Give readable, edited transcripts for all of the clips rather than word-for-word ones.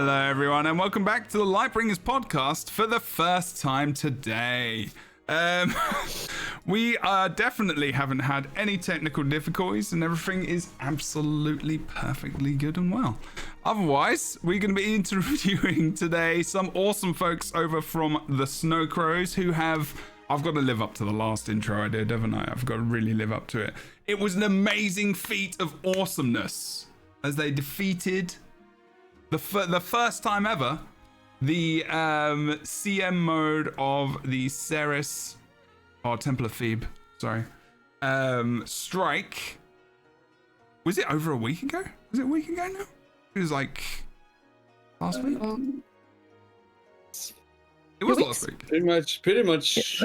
Hello, everyone, and welcome back to the Lightbringers podcast for the first time today. We definitely haven't had any technical difficulties, and everything is absolutely perfectly good and well. Otherwise, we're going to be interviewing today some awesome folks over from the Snow Crows who have... I've got to live up to the last intro I did, haven't I? I've got to really live up to it. It was an amazing feat of awesomeness as they defeated... the first time ever, the CM mode of the Ceres, or Temple of Thebe, sorry, strike. Was it over a week ago? Was it a week ago now? It was like last week. It was last week. Pretty much.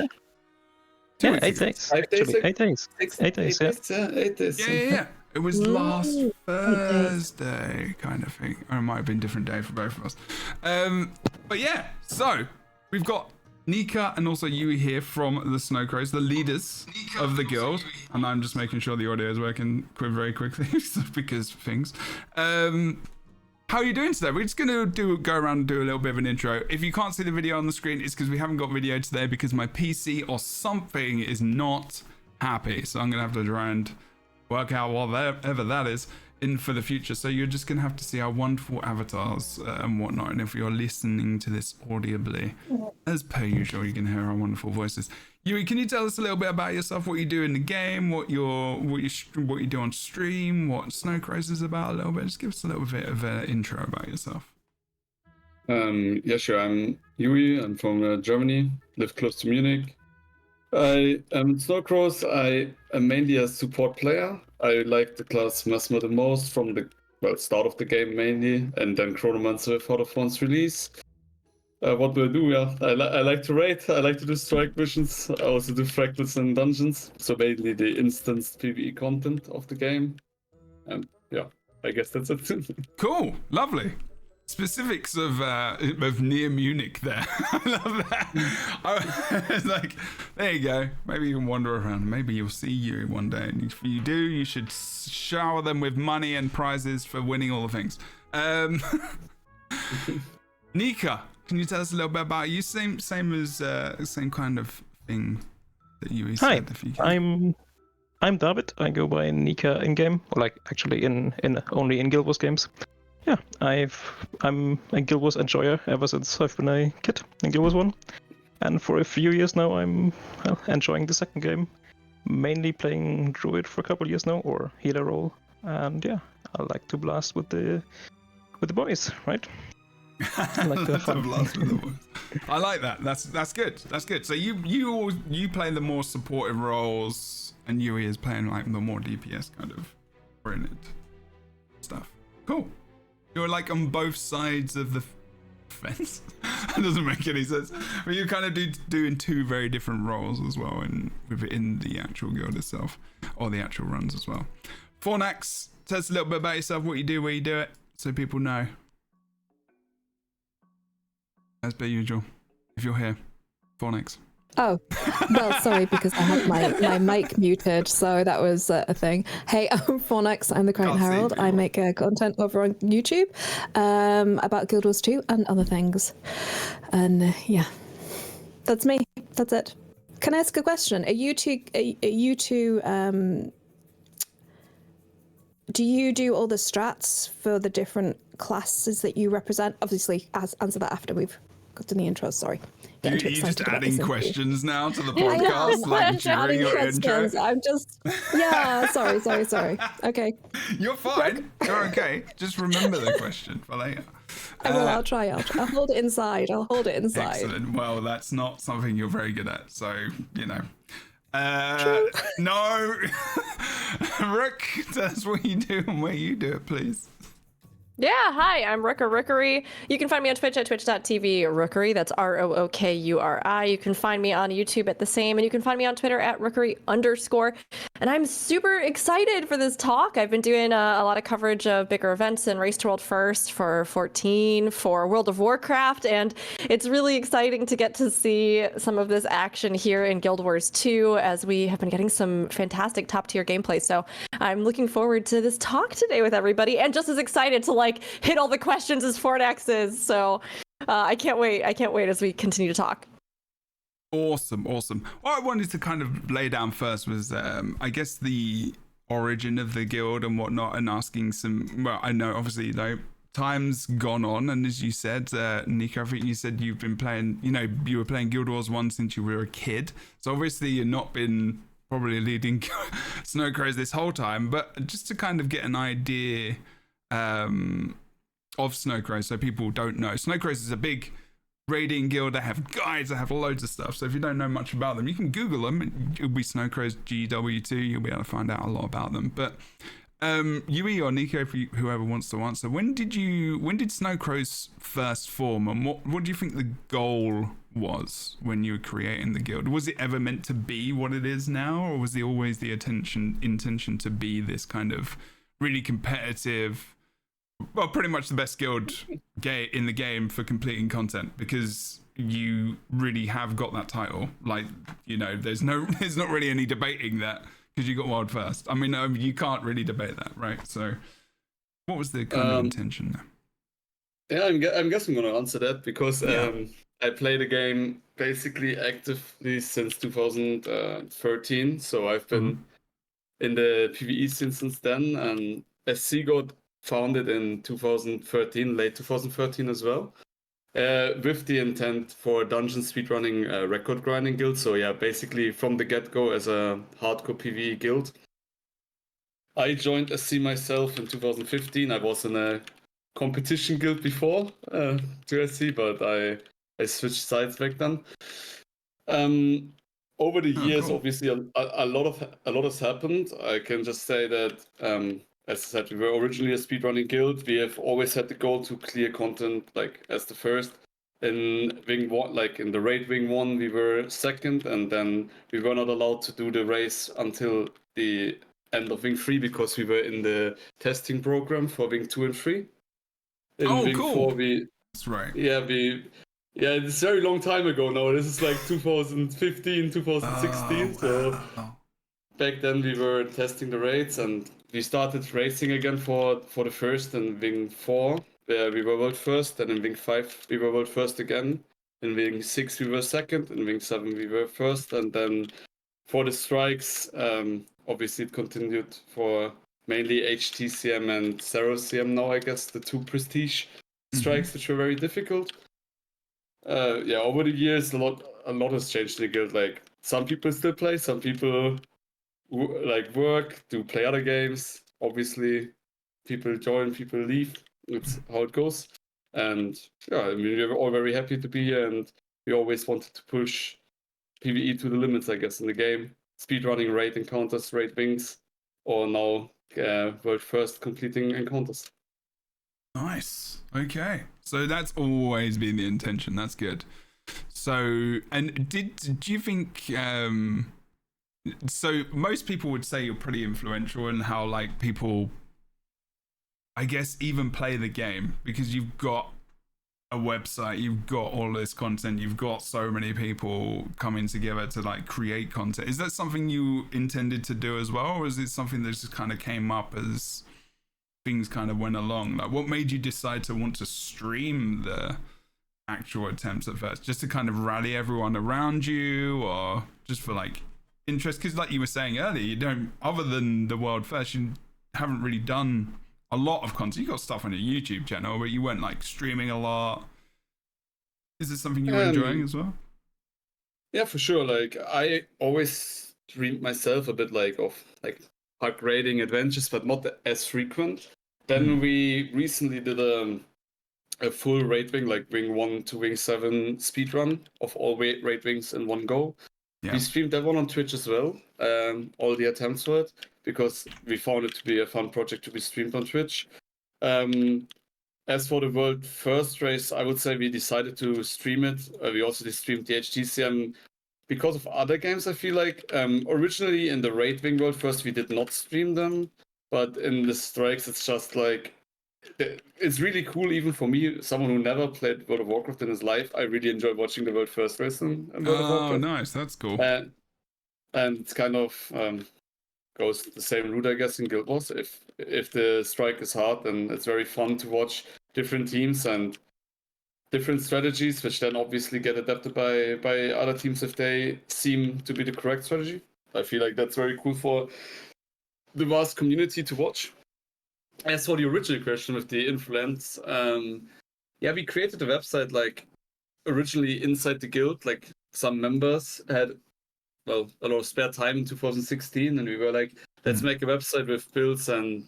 Yeah, 8 days. 5 days. 8 days. 8 days. Yeah. 8 days. Yeah. It was last Thursday, kind of thing. Or it might have been a different day for both of us. But yeah, so we've got Nika and also Yui here from the Snow Crows, the leaders of the guild. And I'm just making sure the audio is working very quickly because things. How are you doing today? We're just going to go around and do a little bit of an intro. If you can't see the video on the screen, it's because we haven't got video today because my PC or something is not happy. So I'm going to have to try and work out whatever that is in for the future. So you're just going to have to see our wonderful avatars and whatnot. And if you're listening to this audibly, as per usual, you can hear our wonderful voices. Yui, can you tell us a little bit about yourself, what you do in the game, what you do on stream, what Snow Crows is about a little bit? Just give us a little bit of an intro about yourself. Yeah, sure. I'm Yui. I'm from Germany. Live close to Munich. I am Snow Crows. I am mainly a support player. I like the class Mesmer the most from the start of the game mainly, and then Chronomancer for the phone's release. What do I do? Yeah, I like to raid. I like to do strike missions. I also do fractals and dungeons. So mainly the instanced PvE content of the game. And yeah, I guess that's it. Cool, lovely. Specifics of near Munich there. I love that. It's like, there you go. Maybe you can wander around. Maybe you'll see you one day. And if you do, you should shower them with money and prizes for winning all the things. Nika, can you tell us a little bit about you? Same kind of thing that you said. Hi, I'm David. I go by Nika in game, or like actually in only in Guild Wars games. Yeah, I'm a Guild Wars enjoyer ever since I've been a kid in Guild Wars 1. And for a few years now, I'm enjoying the second game. Mainly playing Druid for a couple of years now, or healer role. And yeah, I like to blast with the boys, right? I like to blast with the boys. I like that. That's good. That's good. So you play the more supportive roles, and Yui is playing like the more DPS kind of oriented stuff. Cool. You're like on both sides of the fence. That doesn't make any sense. But you kind of doing two very different roles as well within the actual guild itself, or the actual runs as well. Fornax, tell us a little bit about yourself, what you do, where you do it, so people know. As per usual, if you're here, Fornax. Oh, well, sorry, because I had my mic muted, so that was a thing. Hey, I'm Fornax, I'm the Crown Herald. I make content over on YouTube about Guild Wars 2 and other things. And yeah, that's me. That's it. Can I ask a question? Are you two, do you do all the strats for the different classes that you represent? Obviously, answer that after we've got in the intro, sorry. You're just adding questions now to the podcast, like during your intro. I'm just, yeah, sorry. Okay. You're fine. You're okay. Just remember the question for later. I'll try. I'll hold it inside. Excellent. Well, that's not something you're very good at, so, you know. No. Rook, tell us what you do and where you do it, please. Yeah, hi, I'm Rooker Rookery. You can find me on Twitch at twitch.tv Rookery. That's ROOKURI. You can find me on YouTube at the same, and you can find me on Twitter at Rookery_. And I'm super excited for this talk. I've been doing a lot of coverage of bigger events in Race to World First for 14, for World of Warcraft, and it's really exciting to get to see some of this action here in Guild Wars 2, as we have been getting some fantastic top-tier gameplay. So I'm looking forward to this talk today with everybody, and just as excited to like hit all the questions as Fornax is. So I can't wait. I can't wait as we continue to talk. Awesome. What I wanted to kind of lay down first was, I guess, the origin of the guild and whatnot, and asking some. Well, I know obviously time's gone on, and as you said, Nico, I think you said you've been playing. You were playing Guild Wars 1 since you were a kid. So obviously you've not been probably leading Snow Crows this whole time, but just to kind of get an idea of Snow Crows, so people don't know. Snow Crows is a big raiding guild. They have guides, they have loads of stuff. So if you don't know much about them, you can Google them. It'll be Snow Crows GW2. You'll be able to find out a lot about them. But Yui or Nico, whoever wants to answer, when did Snow Crows first form, and what do you think the goal was when you were creating the guild? Was it ever meant to be what it is now, or was it always the intention to be this kind of really competitive, well, pretty much the best guild in the game for completing content, because you really have got that title? Like, there's not really any debating that, because you got world first. I mean, you can't really debate that, right? So what was the kind of intention there? Yeah, I'm guessing I'm going to answer that, because I play the game basically actively since 2013. So I've been in the PvE since then, and SC got founded in 2013, late 2013 as well, with the intent for dungeon speedrunning, record grinding guild. So yeah, basically from the get-go as a hardcore PvE guild. I joined SC myself in 2015. I was in a competition guild before to SC, but I switched sides back then. Over the years, cool. Obviously, a lot has happened. I can just say that, as I said, we were originally a speedrunning guild. We have always had the goal to clear content, like as the first. In Wing 1, like in the raid Wing 1, we were second, and then we were not allowed to do the race until the end of Wing 3, because we were in the testing program for Wing 2 and 3. In Wing cool. 4, That's right. Yeah, it's a very long time ago now. This is like 2015, 2016. So back then we were testing the raids, and we started racing again for the first in Wing 4, where we were world first. Then in Wing 5 we were world first again. In Wing 6 we were second. In Wing 7 we were first. And then for the strikes, obviously it continued for mainly HTCM and ZeroCM now, I guess, the two prestige strikes, which were very difficult. Over the years, a lot has changed in the guild. Like, some people still play, some people work, play other games. Obviously, people join, people leave. It's how it goes. And yeah, I mean, we're all very happy to be here, and we always wanted to push PvE to the limits, I guess, in the game. Speedrunning raid encounters, raid wings, or now world first completing encounters. Nice. Okay. So that's always been the intention. That's good. So, and do you think, so most people would say you're pretty influential in how, like, people, I guess, even play the game, because you've got a website, you've got all this content, you've got so many people coming together to, like, create content. Is that something you intended to do as well, or is it something that just kind of came up as things kind of went along? Like, what made you decide to want to stream the actual attempts at first? Just to kind of rally everyone around you, or just for, like, interest? Because like you were saying earlier, you don't, other than the world first, you haven't really done a lot of content. You got stuff on your YouTube channel, but you weren't, like, streaming a lot. Is this something you're enjoying as well? Yeah, for sure. Like, I always streamed myself a bit, like, of like hard raiding adventures, but not as frequent. Then we recently did a full raid wing, like Wing 1 to Wing 7 speedrun of all raid wings in one go. Yeah. We streamed that one on Twitch as well, all the attempts for it, because we found it to be a fun project to be streamed on Twitch. As for the world first race, I would say we decided to stream it. We also streamed the HTCM because of other games, I feel like. Originally in the raid wing world first, we did not stream them, but in the strikes, it's just like, it's really cool, even for me, someone who never played World of Warcraft in his life. I really enjoy watching the world first race in World of Warcraft. Oh, nice, that's cool. And it's kind of goes the same route, I guess, in Guild Wars. If the strike is hard, then it's very fun to watch different teams and different strategies, which then obviously get adapted by other teams if they seem to be the correct strategy. I feel like that's very cool for the vast community to watch. As for the original question with the influence, we created a website like originally inside the guild. Like some members had a lot of spare time in 2016, and we were like, let's make a website with builds and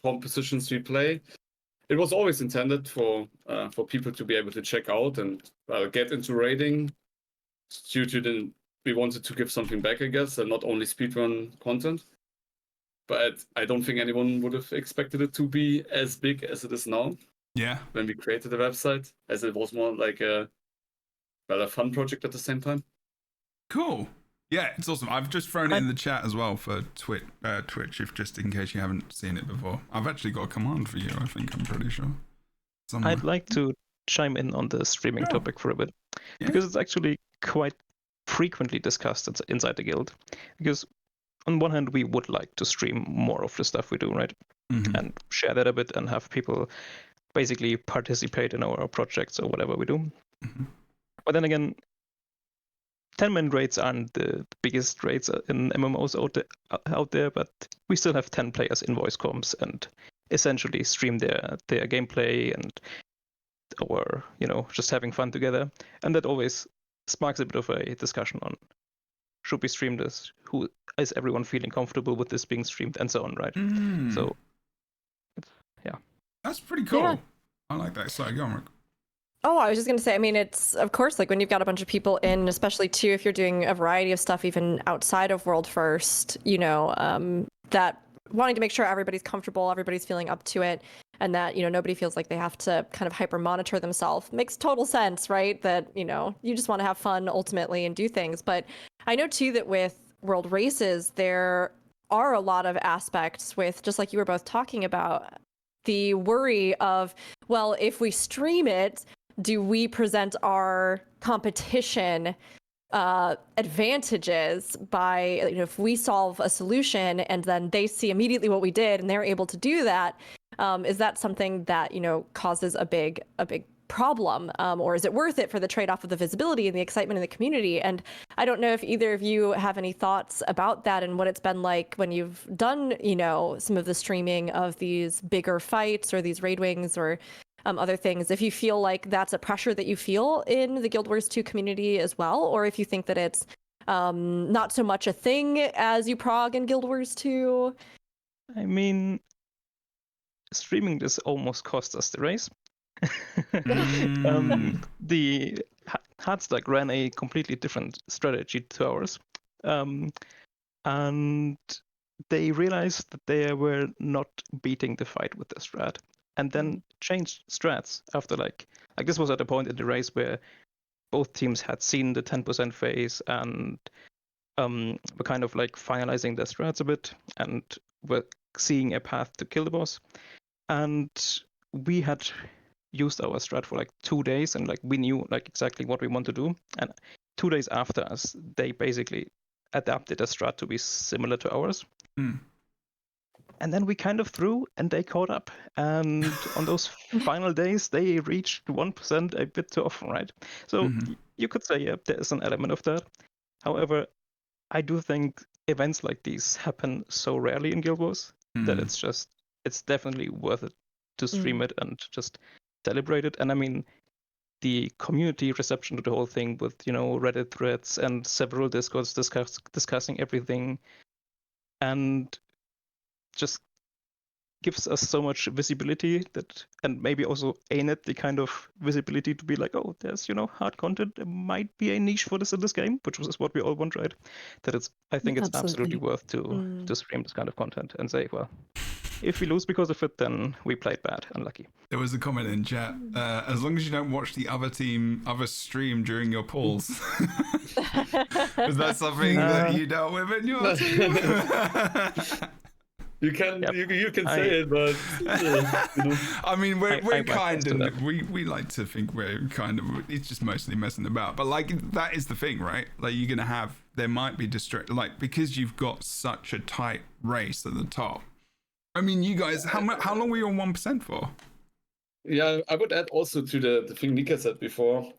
compositions we play. It was always intended for people to be able to check out and get into raiding. Due to we wanted to give something back, I guess, and not only speedrun content. But I don't think anyone would have expected it to be as big as it is now. Yeah. When we created the website, as it was more like a fun project at the same time. Cool. Yeah, it's awesome. I've just thrown it in the chat as well for Twitch, if just in case you haven't seen it before. I've actually got a command for you, I think, I'm pretty sure. Somewhere. I'd like to chime in on the streaming topic for a bit, because it's actually quite frequently discussed inside the guild. Because on one hand, we would like to stream more of the stuff we do, right? Mm-hmm. And share that a bit and have people basically participate in our projects or whatever we do. Mm-hmm. But then again, 10-man raids aren't the biggest raids in MMOs out there, but we still have 10 players in voice comms and essentially stream their gameplay and or just having fun together. And that always sparks a bit of a discussion on should we stream this? Who is everyone feeling comfortable with this being streamed and so on, right? So that's pretty cool. Yeah. I like that. Sorry, go on, Rick. Oh, I was just going to say, I mean, it's, of course, like when you've got a bunch of people in, especially too, if you're doing a variety of stuff, even outside of World First, that wanting to make sure everybody's comfortable, everybody's feeling up to it, and that, nobody feels like they have to kind of hyper monitor themselves. Makes total sense, right? That, you just want to have fun ultimately and do things. But I know too that with World Races, there are a lot of aspects with, just like you were both talking about, the worry of, well, if we stream it, do we present our competition advantages by, if we solve a solution and then they see immediately what we did and they're able to do that, is that something that, causes a big problem, or is it worth it for the trade-off of the visibility and the excitement in the community? And I don't know if either of you have any thoughts about that and what it's been like when you've done, some of the streaming of these bigger fights or these raid wings or other things, if you feel like that's a pressure that you feel in the Guild Wars 2 community as well, or if you think that it's not so much a thing as you prog in Guild Wars 2. I mean, streaming this almost cost us the race. The Hardstack ran a completely different strategy to ours, and they realized that they were not beating the fight with their strat, and then changed strats after like this was at a point in the race where both teams had seen the 10% phase and were kind of like finalizing their strats a bit and were seeing a path to kill the boss. And we had used our strat for like 2 days and like we knew like exactly what we want to do. And 2 days after us, they basically adapted a strat to be similar to ours. And then we kind of threw and they caught up. And on those final days, they reached 1% a bit too often, right? So you could say, yeah, there is an element of that. However, I do think events like these happen so rarely in Guild Wars that it's definitely worth it to stream it and just celebrate it. And I mean, the community reception to the whole thing with, Reddit threads and several Discords discussing everything and just gives us so much visibility that, and maybe also ain't it the kind of visibility to be like, oh, there's, hard content. There might be a niche for this in this game, which is what we all want, right? That I think it's absolutely worth to stream this kind of content and say, well, if we lose because of it, then we played bad, unlucky. There was a comment in chat, as long as you don't watch the other stream during your pulls. Is that something that you dealt with in your team? You can say it, but I mean, we're kind of we like to think we're kind of, it's just mostly messing about. But like that is the thing, right? Like you're gonna have there might be like because you've got such a tight race at the top. I mean, you guys, how long were you on 1% for? Yeah, I would add also to the thing Nika said before.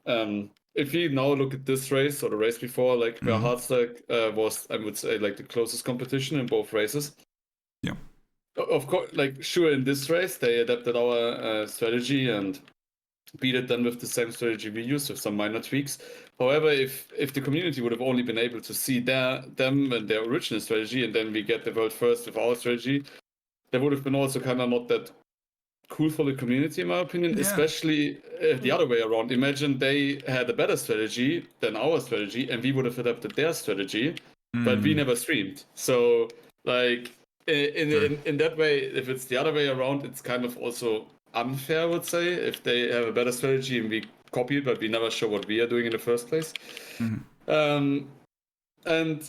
If you now look at this race or the race before, like where Hardstack was, I would say, like the closest competition in both races. Yeah. Of course, like sure, in this race they adapted our strategy and beat it then with the same strategy we used with some minor tweaks. However, if the community would have only been able to see them and their original strategy, and then we get the world first with our strategy, there would have been also kind of not that cool for the community, in my opinion, especially the other way around. Imagine they had a better strategy than our strategy, and we would have adapted their strategy, but we never streamed. So, like, in that way, if it's the other way around, it's kind of also unfair, I would say, if they have a better strategy and we copy it, but we never show what we are doing in the first place. And to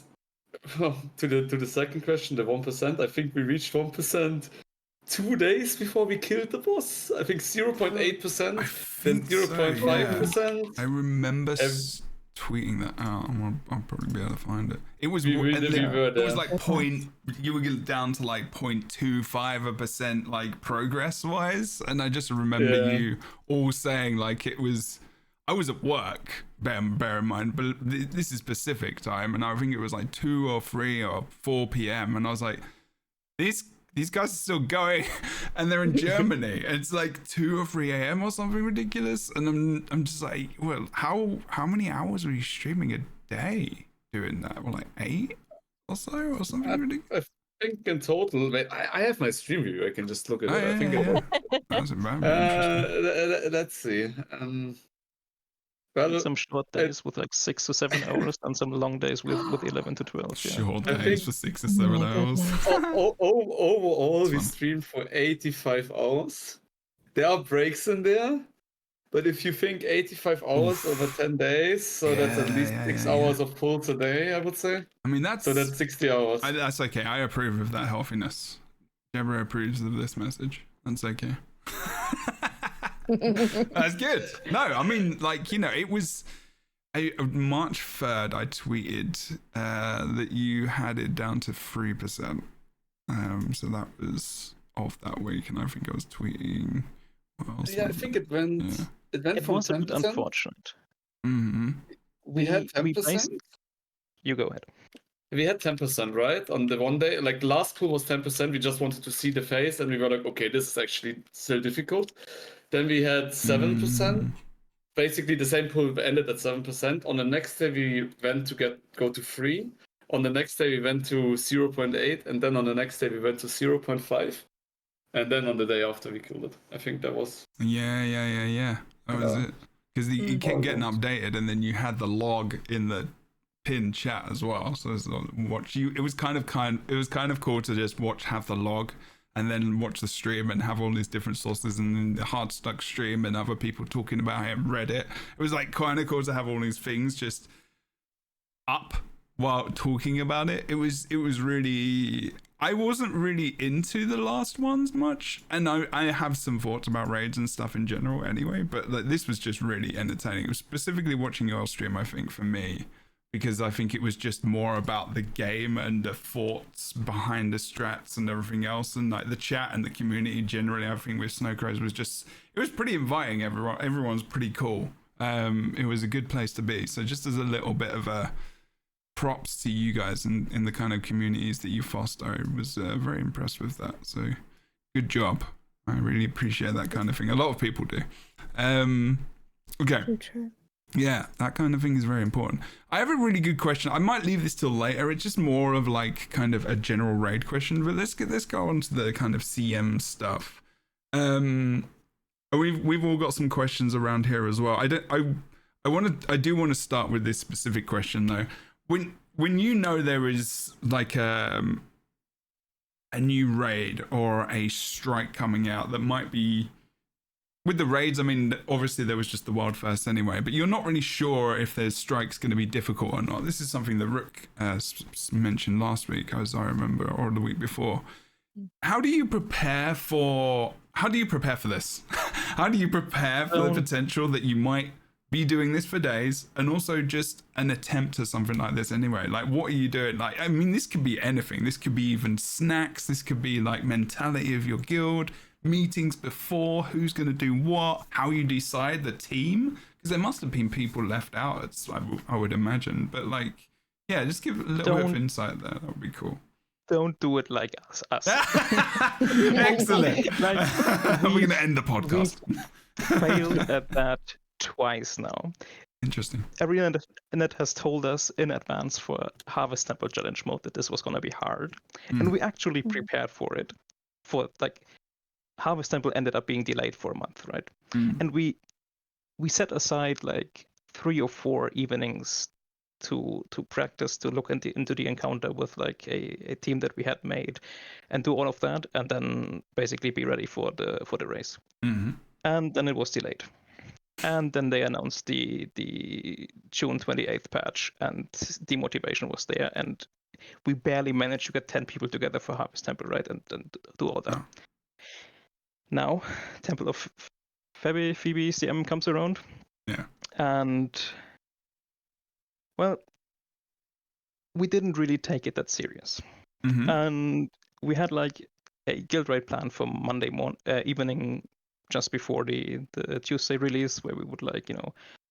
the second question, the 1%, I think we reached 1%. 2 days before we killed the boss. I think 0.8%, then 0.5%. I remember tweeting that out. I'll probably be able to find it. It was it was like you were down to like 0.25%, like progress wise, and I just remember you all saying like it was. I was at work, bear in mind, but this is Pacific time, and I think it was like 2 or 3 or 4 p.m. and I was like, these guys are still going, and they're in Germany. It's like 2 or 3 a.m. or something ridiculous, and I'm just like, well, how many hours were you streaming a day doing that? Well, like 8 or so, or something ridiculous. I think in total, I have my stream view. I can just look at it. I think that's interesting. Let's see. Some short days with like 6 to 7 hours, and some long days with 11 to 12. Short days for 6 or 7 hours. Overall, we streamed for 85 hours. There are breaks in there, but if you think 85 hours over 10 days, so that's at least 6 hours of pulls a day, I would say. I mean, so that's 60 hours. That's okay. I approve of that healthiness. Jebro approves of this message. That's okay. That's good. No, I mean, like, you know, it was March 3rd. I tweeted that you had it down to 3%. So that was off that week, and I think I was tweeting. I think it went. Yeah. It was a bit unfortunate. We had 10%. You go ahead. We had 10%, right? On the one day, like the last pool was 10%. We just wanted to see the face, and we were like, okay, this is actually still difficult. Then we had 7%. Basically, the same pool ended at 7%. On the next day, we went to go to 3. On the next day, we went to 0.8, and then on the next day, we went to 0.5. And then on the day after, we killed it. I think that was. Yeah. That was it. Because you kept getting updated, and then you had the log in the pin chat as well. So it was kind of cool to just have the log and then watch the stream and have all these different sources, and then the hard stuck stream and other people talking about it and Reddit. It was like kind of cool to have all these things just up while talking about it. It was really. I wasn't really into the last ones much, and I have some thoughts about raids and stuff in general anyway, but like, this was just really entertaining. It was specifically watching your stream, I think, for me, because I think it was just more about the game and the thoughts behind the strats and everything else, and like the chat and the community generally. Everything with Snowcrows was just, it was pretty inviting. Everyone's pretty cool. It was a good place to be. So just as a little bit of a props to you guys in the kind of communities that you foster, I was very impressed with that. So good job. I really appreciate that kind of thing. A lot of people do. Okay. So true. Yeah, that kind of thing is very important. I have a really good question. I might leave this till later. It's just more of like kind of a general raid question, but let's go on to the kind of CM stuff. We've all got some questions around here as well. I do want to start with this specific question though. When you know there is like a new raid or a strike coming out that might be. With the raids, I mean, obviously there was just the wild first anyway, but you're not really sure if there's strikes going to be difficult or not. This is something that Rook mentioned last week, as I remember, or the week before. How do you prepare for this? How do you prepare for the potential that you might be doing this for days, and also just an attempt at something like this anyway. Like, what are you doing? Like, I mean, this could be anything. This could be even snacks. This could be like mentality of your guild, meetings before, who's going to do what, how you decide the team, because there must have been people left out, I would imagine. But like, yeah, just give a little bit of insight there. That would be cool. Don't do it like us. Excellent. We're going to end the podcast. Failed at that twice now. Interesting. Everyone that has told us in advance for Harvest Temple Challenge mode that this was going to be hard. And we actually prepared for it. For like, Harvest Temple ended up being delayed for a month, right? And we set aside like 3 or 4 evenings to practice, to look into the encounter with like a team that we had made, and do all of that, and then basically be ready for the race. And then it was delayed, and then they announced the June 28th patch, and demotivation was there, and we barely managed to get 10 people together for Harvest Temple, right? And do all that. Now, Temple of Phoebe CM comes around. Yeah. And well, we didn't really take it that serious. And we had like a guild raid plan for Monday evening, just before the Tuesday release, where we would like,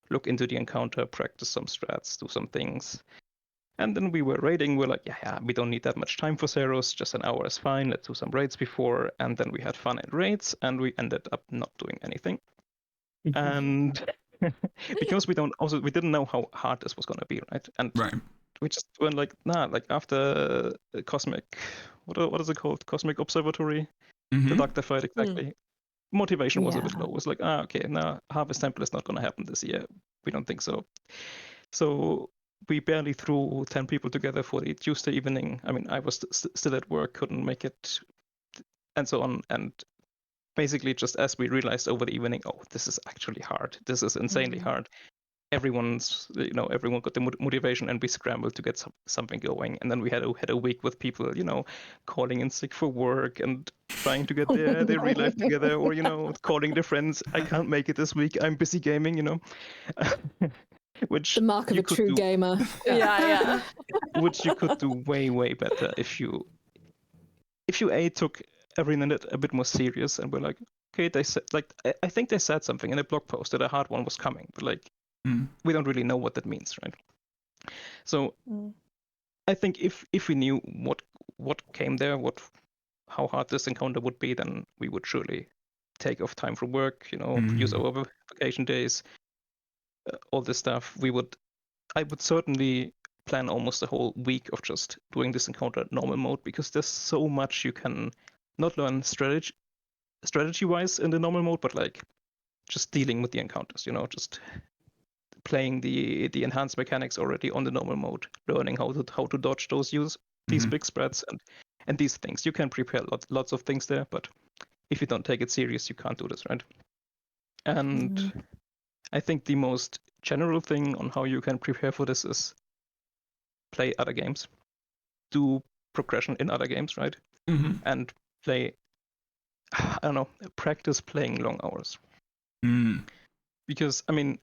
look into the encounter, practice some strats, do some things. And then we were raiding. We're like, yeah, we don't need that much time for Zeros. Just an hour is fine. Let's do some raids before. And then we had fun at raids, and we ended up not doing anything. And because we didn't know how hard this was going to be, right? And we just went like, like after Cosmic, what is it called? Cosmic Observatory, the Doctor fight, exactly. Motivation was a bit low. It was like, okay, now Harvest Temple is not going to happen this year. We don't think so. So we barely threw 10 people together for the Tuesday evening. I mean, I was still at work, couldn't make it, and so on. And basically, just as we realized over the evening, oh, this is actually hard. This is insanely hard. Everyone got the motivation, and we scrambled to get something going. And then we had a week with people, calling in sick for work and trying to get their real life together, or calling their friends. I can't make it this week. I'm busy gaming. Which the mark of a true gamer. Yeah. Which you could do way, way better if you took every minute a bit more serious and were like, okay, they said, like, I think they said something in a blog post that a hard one was coming, but like, we don't really know what that means, right? So I think if we knew what came there, how hard this encounter would be, then we would surely take off time from work, use our vacation days, all this stuff. I would certainly plan almost a whole week of just doing this encounter normal mode, because there's so much you can not learn strategy-wise in the normal mode, but like just dealing with the encounters, just playing the enhanced mechanics already on the normal mode, learning how to dodge these big spreads and these things. You can prepare lots of things there, but if you don't take it serious, you can't do this, right? And I think the most general thing on how you can prepare for this is play other games, do progression in other games, right? And play, I don't know, practice playing long hours. Because I mean,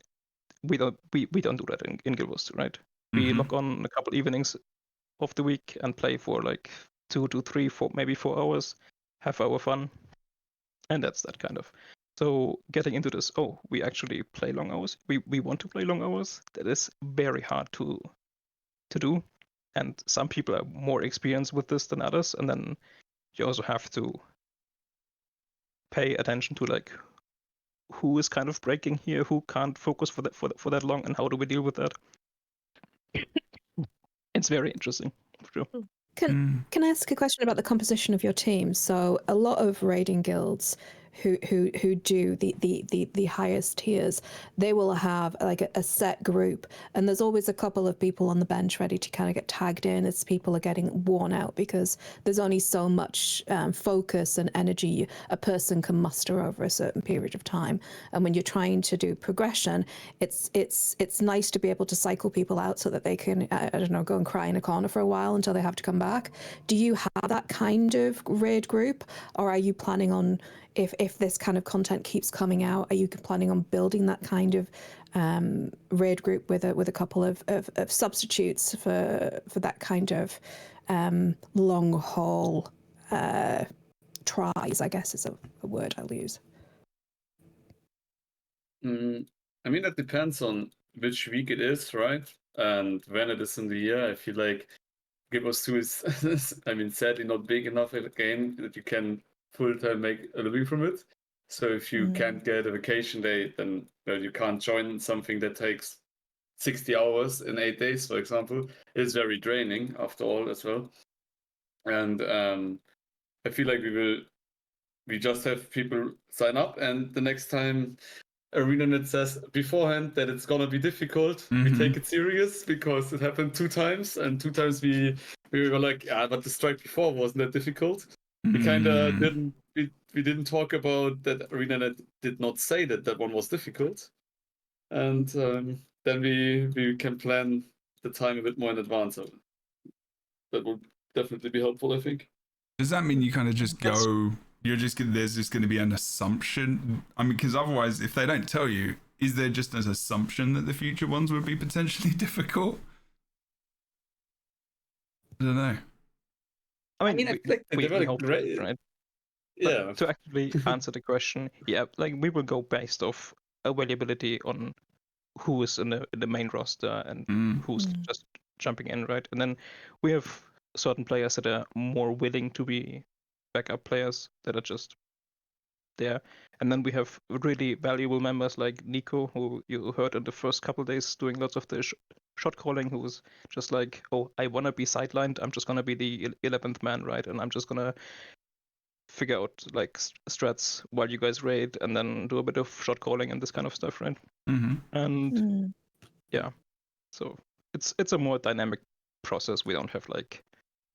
we don't do that in Guild Wars 2, right? We log on a couple evenings of the week and play for like 2 to 3, 4, maybe 4 hours, have our fun, and that's that kind of. So getting into this, we actually play long hours. We want to play long hours. That is very hard to do, and some people are more experienced with this than others. And then you also have to pay attention to like who is kind of breaking here, who can't focus for that long, and how do we deal with that. It's very interesting, for sure. Can I ask a question about the composition of your team? So a lot of raiding guilds who do the highest tiers, they will have like a set group, and there's always a couple of people on the bench ready to kind of get tagged in as people are getting worn out, because there's only so much focus and energy a person can muster over a certain period of time. And when you're trying to do progression, it's nice to be able to cycle people out so that they can, I don't know, go and cry in a corner for a while until they have to come back. Do you have that kind of raid group, or are you planning on, if this kind of content keeps coming out, are you planning on building that kind of raid group with a couple of substitutes for that kind of long haul tries, I guess is a word I'll use. I mean, it depends on which week it is, right? And when it is in the year. I feel like Guild Wars 2 is, I mean, sadly not big enough a game that you can full-time make a living from it. So if you can't get a vacation day, then you can't join something that takes 60 hours in 8 days, for example. It's very draining after all as well. And I feel like we just have people sign up, and the next time ArenaNet says beforehand that it's gonna be difficult, we take it serious, because it happened 2 times, and 2 times we were like, yeah, but the strike before wasn't that difficult. We kind of didn't talk about that. ArenaNet did not say that one was difficult, and then we can plan the time a bit more in advance. That would definitely be helpful, I think. Does that mean you kind of just go? There's just going to be an assumption. I mean, because otherwise, if they don't tell you, is there just an assumption that the future ones would be potentially difficult? I don't know. I mean, I think we hope great, right? Yeah. But to actually answer the question, yeah, like we will go based off availability on who is in the main roster and who's just jumping in, right? And then we have certain players that are more willing to be backup players that are just there. And then we have really valuable members like Nico, who you heard in the first couple of days doing lots of the shot calling, who was just like, oh, I want to be sidelined. I'm just going to be the 11th man, right? And I'm just going to figure out like strats while you guys raid and then do a bit of shot calling and this kind of stuff, right? And yeah, so it's a more dynamic process. We don't have like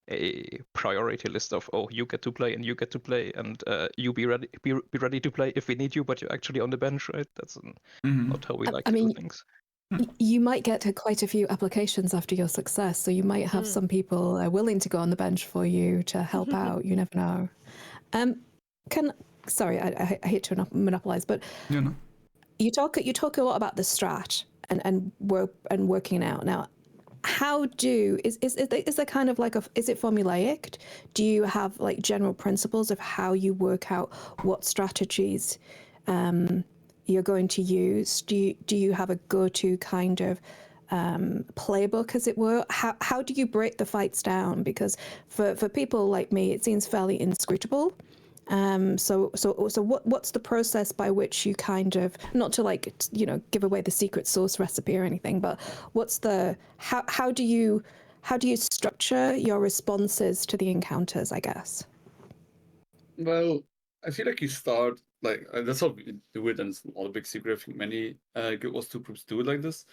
a priority list of, oh, you get to play and you get to play and you be ready to play if we need you, but you're actually on the bench, right? That's not how we like to do things. You might get to quite a few applications after your success, so you might have some people willing to go on the bench for you to help out. You never know. Sorry, I hate to monopolize, but you talk a lot about the strat and working out. Now, is there kind of like is it formulaic? Do you have like general principles of how you work out what strategies you're going to use? Do you have a go-to kind of playbook, as it were? How do you break the fights down? Because for people like me, it seems fairly inscrutable. So what's the process by which you kind of, not to like, give away the secret sauce recipe or anything, but what's the, how do you structure your responses to the encounters, I guess? Well, I feel like you start, like, that's how we do it, and it's not a big secret. I think many Guild Wars 2 groups do it like this.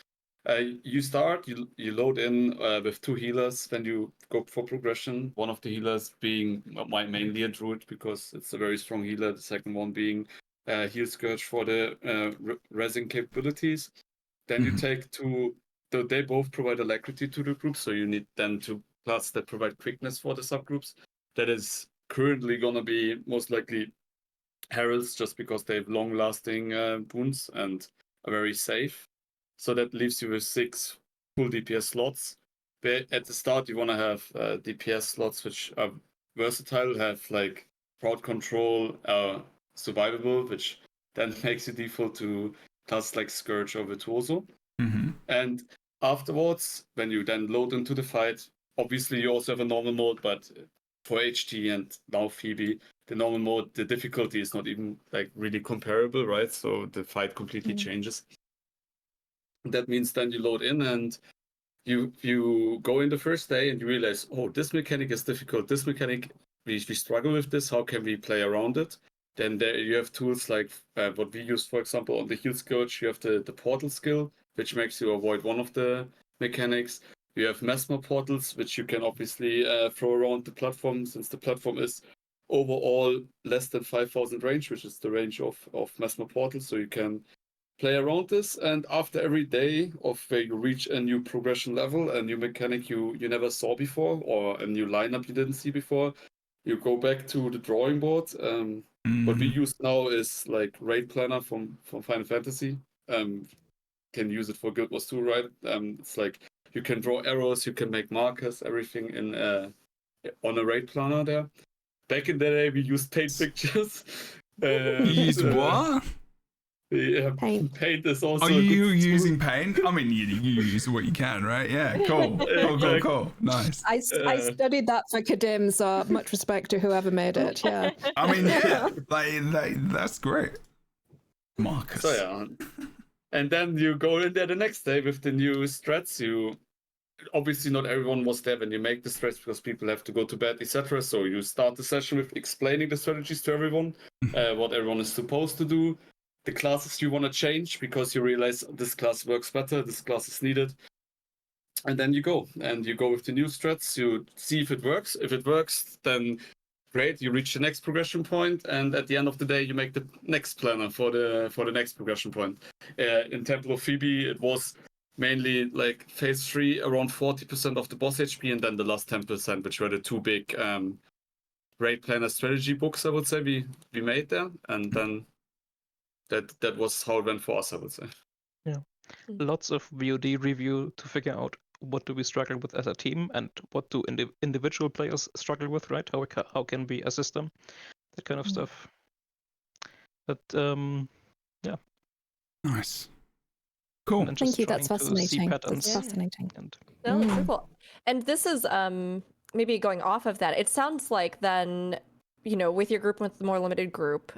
You start, you load in with 2 healers, then you go for progression. One of the healers being my main lead druid, because it's a very strong healer. The second one being Heal Scourge for the resin capabilities. Then you take 2, they both provide alacrity to the group, so you need then 2 class that provide quickness for the subgroups. That is currently gonna be most likely Heralds, just because they have long-lasting wounds and are very safe. So that leaves you with 6 full DPS slots. But at the start, you want to have DPS slots which are versatile, have like crowd control, survivable, which then makes you default to classes like Scourge or Virtuoso. And afterwards, when you then load into the fight, obviously you also have a normal mode, but for HT and now Phoebe, the normal mode, the difficulty is not even like really comparable, right? So the fight completely changes. That means then you load in and you go in the first day and you realize, oh, this mechanic is difficult. This mechanic, we struggle with this. How can we play around it? Then there you have tools like what we use, for example, on the Heal Scourge. You have the portal skill, which makes you avoid one of the mechanics. You have Mesmer portals, which you can obviously throw around the platform, since the platform is overall less than 5,000 range, which is the range of Mesmer portals. So you can play around this, and after every day of where you reach a new progression level, a new mechanic you never saw before, or a new lineup you didn't see before, you go back to the drawing board. What we use now is like Raid Planner from Final Fantasy. can use it for Guild Wars 2, right? It's like you can draw arrows, you can make markers, everything in on a raid planner there. Back in the day, we used paint pictures. You use what? Yeah, Paint. paint is also. Are a good you tool. using paint? I mean, you use what you can, right? Yeah, cool. Nice. I studied that for Kadim, so much respect to whoever made it. Yeah. I mean, yeah, that's great. Marcus. So yeah, and then you go in there the next day with the new strats. You obviously not everyone was there when you make the strats because people have to go to bed, etc. So you start the session with explaining the strategies to everyone, what everyone is supposed to do, the classes you want to change because you realize this class works better, this class is needed. And then you go with the new strats. You see if it works. If it works, then great. You reach the next progression point, and at the end of the day, you make the next planner for the next progression point. In Temple of Phoebe, it was mainly like phase 3, around 40% of the boss HP, and then the last 10%, which were the two big raid planner strategy books. I would say we made there, and then that was how it went for us. I would say. Yeah, lots of VOD review to figure out what do we struggle with as a team and what do individual players struggle with, right? How can we assist them? That kind of stuff. But yeah. Nice. Cool. Thank you. That's fascinating. That's fascinating. No, that's cool. And this is maybe going off of that. It sounds like then, with your group, with the more limited group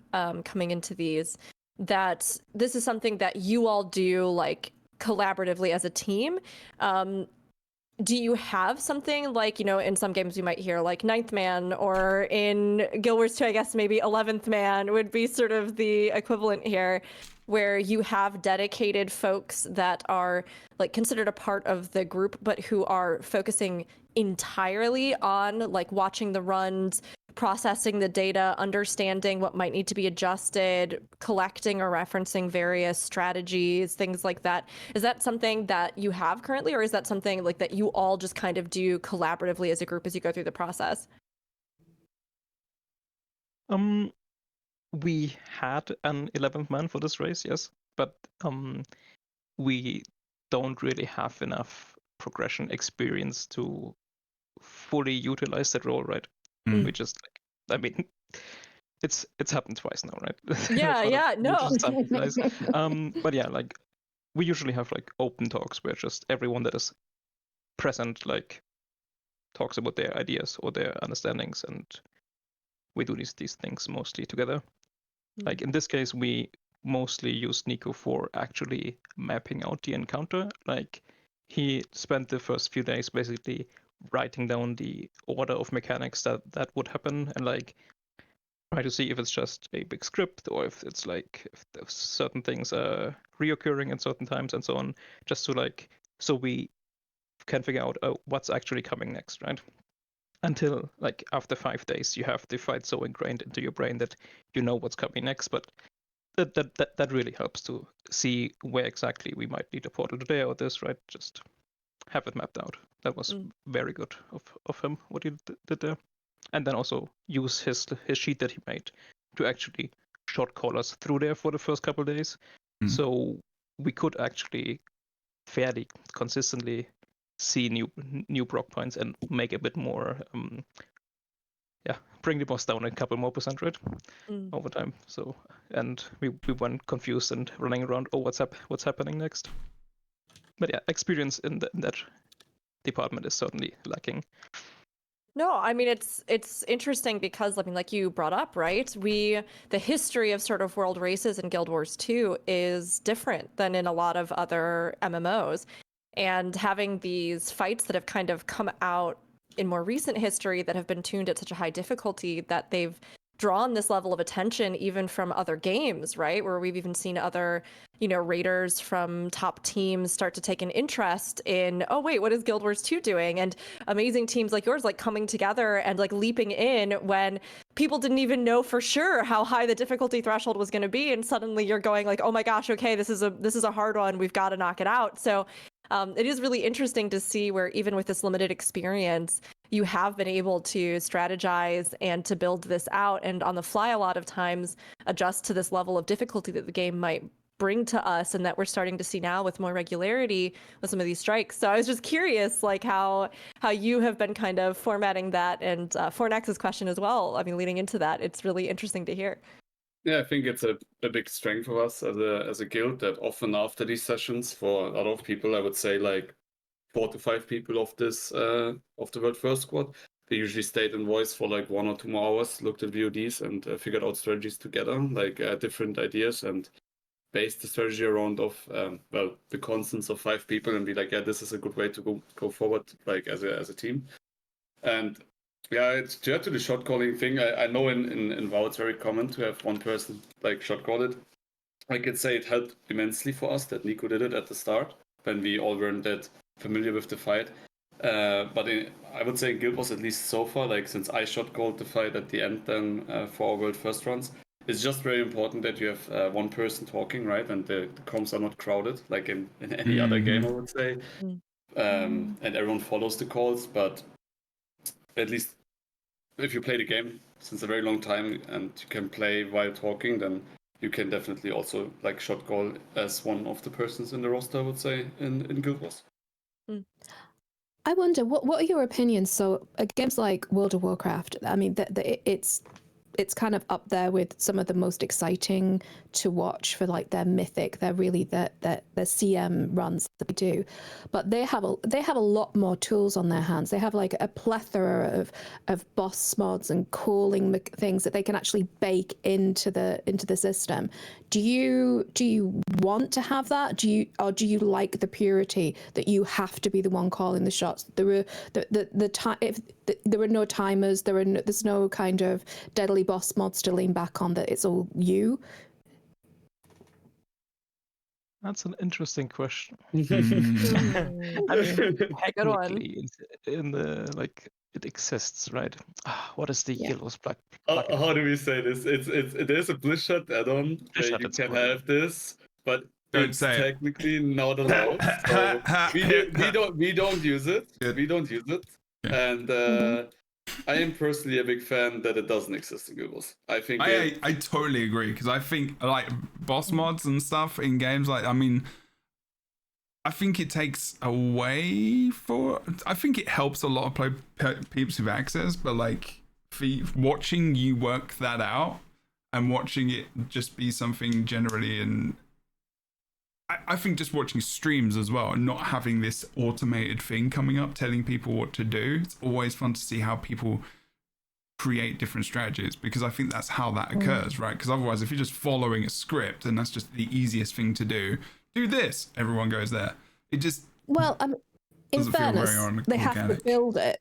coming into these, that this is something that you all do like collaboratively as a team. Do you have something like, in some games we might hear like 9th man, or in Guild Wars 2, I guess maybe 11th man would be sort of the equivalent here, where you have dedicated folks that are like considered a part of the group, but who are focusing entirely on like watching the runs, processing the data, understanding what might need to be adjusted, collecting or referencing various strategies, things like that. Is that something that you have currently, or is that something like that you all just kind of do collaboratively as a group as you go through the process? We had an 11th man for this race, yes, but we don't really have enough progression experience to fully utilize that role, right? We just it's happened twice now, right? But yeah, like we usually have like open talks where just everyone that is present like talks about their ideas or their understandings, and we do these things mostly together. Like in this case, we mostly used Nico for actually mapping out the encounter. Like he spent the first few days basically writing down the order of mechanics that would happen, and like try to see if it's just a big script or if it's like if certain things are reoccurring at certain times and so on, just to like so we can figure out what's actually coming next, right? Until like after 5 days, you have the fight so ingrained into your brain that you know what's coming next. But that really helps to see where exactly we might need a portal today or this, right? Just have it mapped out. That was very good of him, what he did there. And then also use his sheet that he made to actually short call us through there for the first couple of days. So we could actually fairly consistently see new proc points and make a bit more bring the boss down a couple more percent, right? Over time. So and we weren't confused and running around, what's happening next. But yeah, experience in that department is certainly lacking. No, I mean it's interesting because I mean, like you brought up, right? The history of sort of world races in Guild Wars 2 is different than in a lot of other MMOs. And having these fights that have kind of come out in more recent history that have been tuned at such a high difficulty that they've drawn this level of attention even from other games, right? Where we've even seen other, raiders from top teams start to take an interest in, oh wait, what is Guild Wars 2 doing? And amazing teams like yours like coming together and like leaping in when people didn't even know for sure how high the difficulty threshold was going to be, and suddenly you're going like, oh my gosh, okay, this is a hard one, we've got to knock it out. So it is really interesting to see where even with this limited experience, you have been able to strategize and to build this out and on the fly a lot of times adjust to this level of difficulty that the game might bring to us and that we're starting to see now with more regularity with some of these strikes. So I was just curious, like how you have been kind of formatting that, and Fornax's question as well. I mean, leading into that, it's really interesting to hear. Yeah, I think it's a big strength of us as a guild that often after these sessions, for a lot of people, I would say like 4 to 5 people of this of the World First Squad, they usually stayed in voice for like 1 or 2 more hours, looked at VODs and figured out strategies together, like different ideas, and based the strategy around of the constants of 5 people, and be like, yeah, this is a good way to go forward, like as a team. And yeah, it's to add to the shot calling thing. I know in WoW it's very common to have one person like shot call it. I could say it helped immensely for us that Nico did it at the start when we all weren't that familiar with the fight. But I would say Guild Wars, at least so far, like since I shot called the fight at the end then for our world first runs, it's just very important that you have one person talking, right? And the comms are not crowded like in any other game, I would say. And everyone follows the calls, but at least if you play the game since a very long time and you can play while talking, then you can definitely also like shot call as one of the persons in the roster, I would say, in Guild Wars. I wonder, what are your opinions? So games like World of Warcraft, I mean, it's kind of up there with some of the most exciting to watch for like their mythic, their CM runs that they do, but they have a lot more tools on their hands. They have like a plethora of boss mods and calling things that they can actually bake into the system. Do you want to have that? Do you like the purity that you have to be the one calling the shots? There were no timers. There's no kind of deadly boss mods to lean back on. That it's all you. That's an interesting question. I mean, good one. Technically, in the like, it exists, right? What is the Yeah. Guild Wars plug? How do we say this? There's a Blizzard add-on where Blizzard, you that's can correct. have this, but Don't it's say it. technically not allowed. So we don't use it. Good. We don't use it. Yeah. And I am personally a big fan that it doesn't exist in Guild Wars. I think I totally agree, because I think like boss mods and stuff in games, like, I mean, I think it takes away I think it helps a lot of peeps with access, but like watching you work that out and watching it just be something generally, and I think just watching streams as well and not having this automated thing coming up telling people what to do, it's always fun to see how people create different strategies, because I think that's how that occurs, right? Because otherwise, if you're just following a script and that's just the easiest thing to do this, everyone goes there. It just In fairness, they have to build it.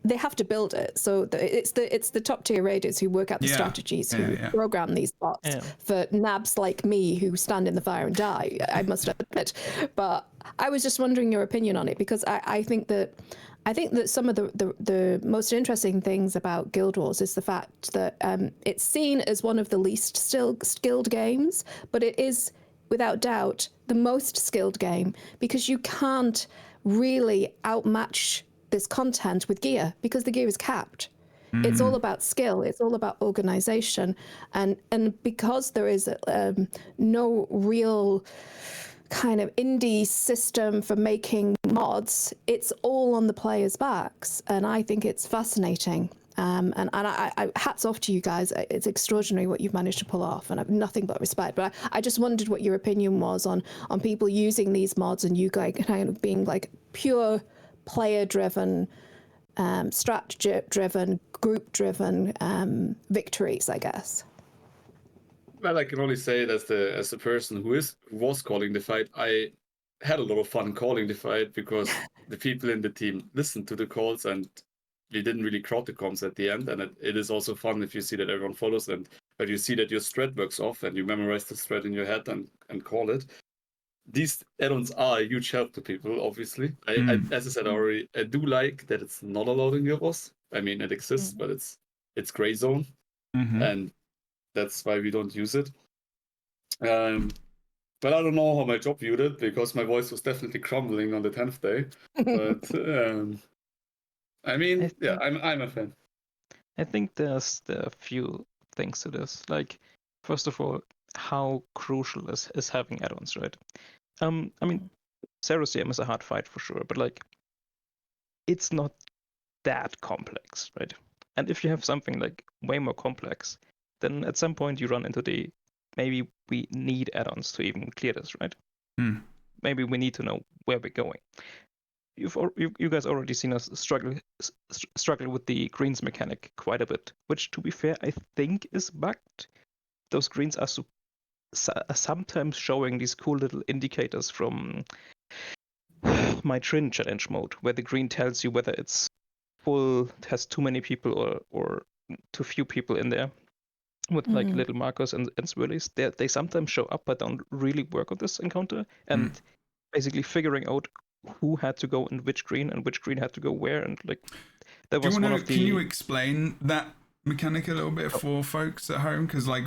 They have to build it. So it's the top tier raiders who work out the strategies, who program these bots for nabs like me who stand in the fire and die, I must admit. But I was just wondering your opinion on it, because I think that some of the most interesting things about Guild Wars is the fact that it's seen as one of the least skilled games, but it is without doubt the most skilled game, because you can't really outmatch this content with gear, because the gear is capped. It's all about skill. It's all about organization, and because there is no real kind of indie system for making mods, it's all on the players' backs, and I think it's fascinating. And I hats off to you guys. It's extraordinary what you've managed to pull off, and I have nothing but respect. But I just wondered what your opinion was on people using these mods, and you guys kind of being like pure player-driven, strat-driven, group-driven victories, I guess. Well, I can only say it as the person who was calling the fight. I had a lot of fun calling the fight because the people in the team listened to the calls, and we didn't really crowd the comms at the end. And it is also fun if you see that everyone follows, and but you see that your strat works off and you memorize the strat in your head and call it. These add-ons are a huge help to people, obviously. I, as I said already, I do like that it's not allowed in Guild Wars. I mean, it exists, but it's gray zone, and that's why we don't use it. But I don't know how my job viewed it, because my voice was definitely crumbling on the 10th day. But I mean, I'm a fan. I think there are a few things to this. Like, first of all, how crucial is having add-ons, right? I mean, Zero CM is a hard fight for sure, but like, it's not that complex, right? And if you have something like way more complex, then at some point you run into the maybe we need add-ons to even clear this, right? Maybe we need to know where we're going. You guys already seen us struggle with the greens mechanic quite a bit, which, to be fair, I think is bugged. Those greens are sometimes showing these cool little indicators from my Trin challenge mode, where the green tells you whether it's full, has too many people or too few people in there, with like little markers and swirlies. They sometimes show up but don't really work on this encounter, and basically figuring out who had to go in which green and which green had to go where, and like that was one of the... Can you explain that mechanic a little bit for folks at home? Because like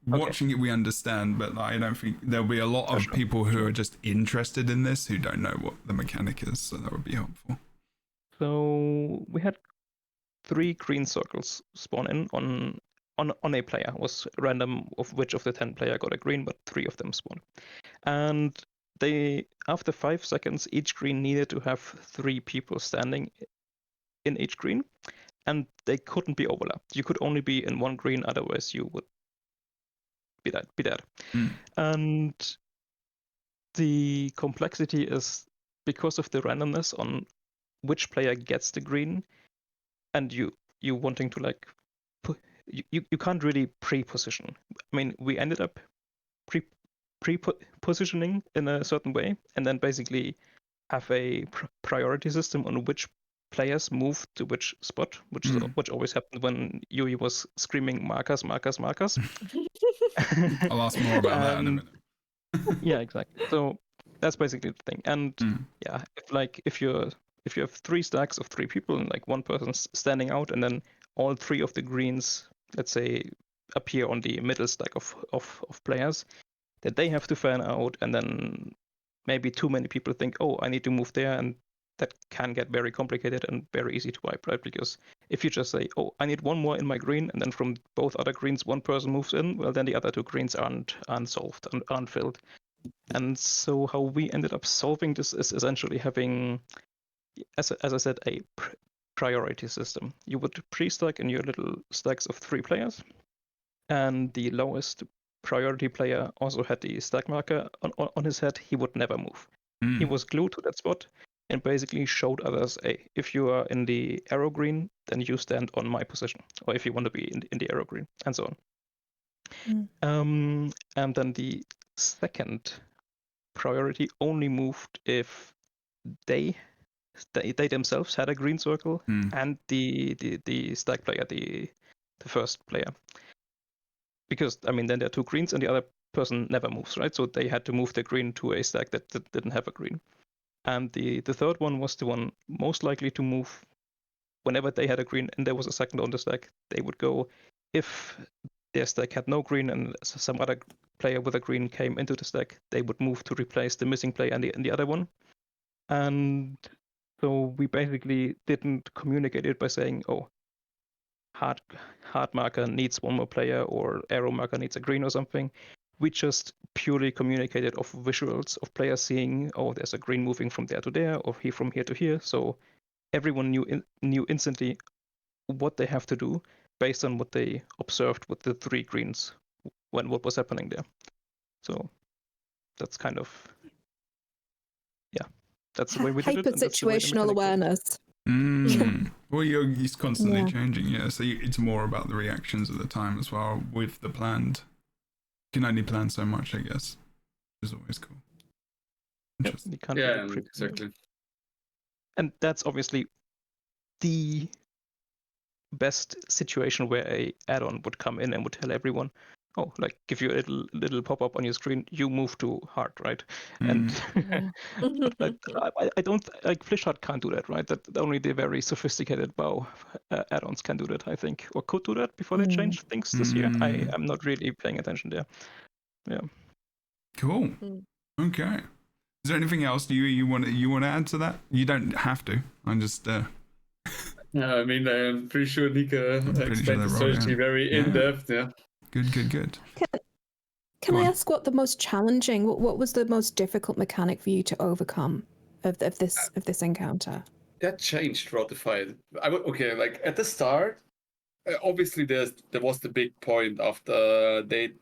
watching it we understand, but like, I don't think there'll be a lot of people who are just interested in this who don't know what the mechanic is, so that would be helpful. So we had 3 green circles spawn in on a player. It was random of which of the 10 player got a green, but 3 of them spawned. And they, after 5 seconds, each green needed to have 3 people standing in each green, and they couldn't be overlapped. You could only be in one green, otherwise you would be dead. And the complexity is because of the randomness on which player gets the green, and you wanting to like you can't really pre-position. I mean, we ended up pre-positioning in a certain way, and then basically have a priority system on which players move to which spot, which always happened when Yui was screaming markers. I'll ask more about that in a minute. Yeah, exactly. So that's basically the thing. And yeah, if you have 3 stacks of 3 people and like one person's standing out, and then all 3 of the greens, let's say, appear on the middle stack of players, that they have to fan out, and then maybe too many people think, oh, I need to move there, and that can get very complicated and very easy to wipe, right? Because if you just say, oh, I need one more in my green, and then from both other greens one person moves in, well, then the other 2 greens aren't solved and aren't filled. And so how we ended up solving this is essentially having, as I said, a priority system. You would pre-stack in your little stacks of 3 players, and the lowest priority player also had the stack marker on his head. He would never move. He was glued to that spot and basically showed others, hey, if you are in the arrow green, then you stand on my position, or if you want to be in the arrow green, and so on. And then the second priority only moved if they themselves had a green circle, and the stack player, the first player. Because, I mean, then there are 2 greens and the other person never moves, right? So they had to move the green to a stack that didn't have a green. And the third one was the one most likely to move whenever they had a green and there was a second on the stack. They would go, if their stack had no green and some other player with a green came into the stack, they would move to replace the missing player in the other one. And so we basically didn't communicate it by saying, oh, hard marker needs one more player, or arrow marker needs a green or something. We just purely communicated of visuals of players seeing, oh, there's a green moving from there to there, or from here to here. So everyone knew instantly what they have to do based on what they observed with the 3 greens when what was happening there. So that's kind of, yeah, that's the way we did it. Hyper situational awareness. Well, he's constantly changing, so it's more about the reactions at the time as well with the planned. You can only plan so much, I guess, which is always cool. Interesting. Exactly. And that's obviously the best situation where a add-on would come in and would tell everyone, oh, like give you a little pop-up on your screen, you move to hard, right? And I don't, like, Flishheart can't do that, right? That only the very sophisticated bow add-ons can do that, I think, or could do that before they changed things this year. I am not really paying attention there. Yeah. Cool. Okay. Is there anything else you want to add to that? You don't have to. I'm just. Yeah, I mean, I'm pretty sure Nika explained the strategy very in depth. Yeah. Good. Can Can I ask what the most challenging, what was the most difficult mechanic for you to overcome of this encounter? That changed throughout the fight. Okay, like at the start, obviously there was the big point after day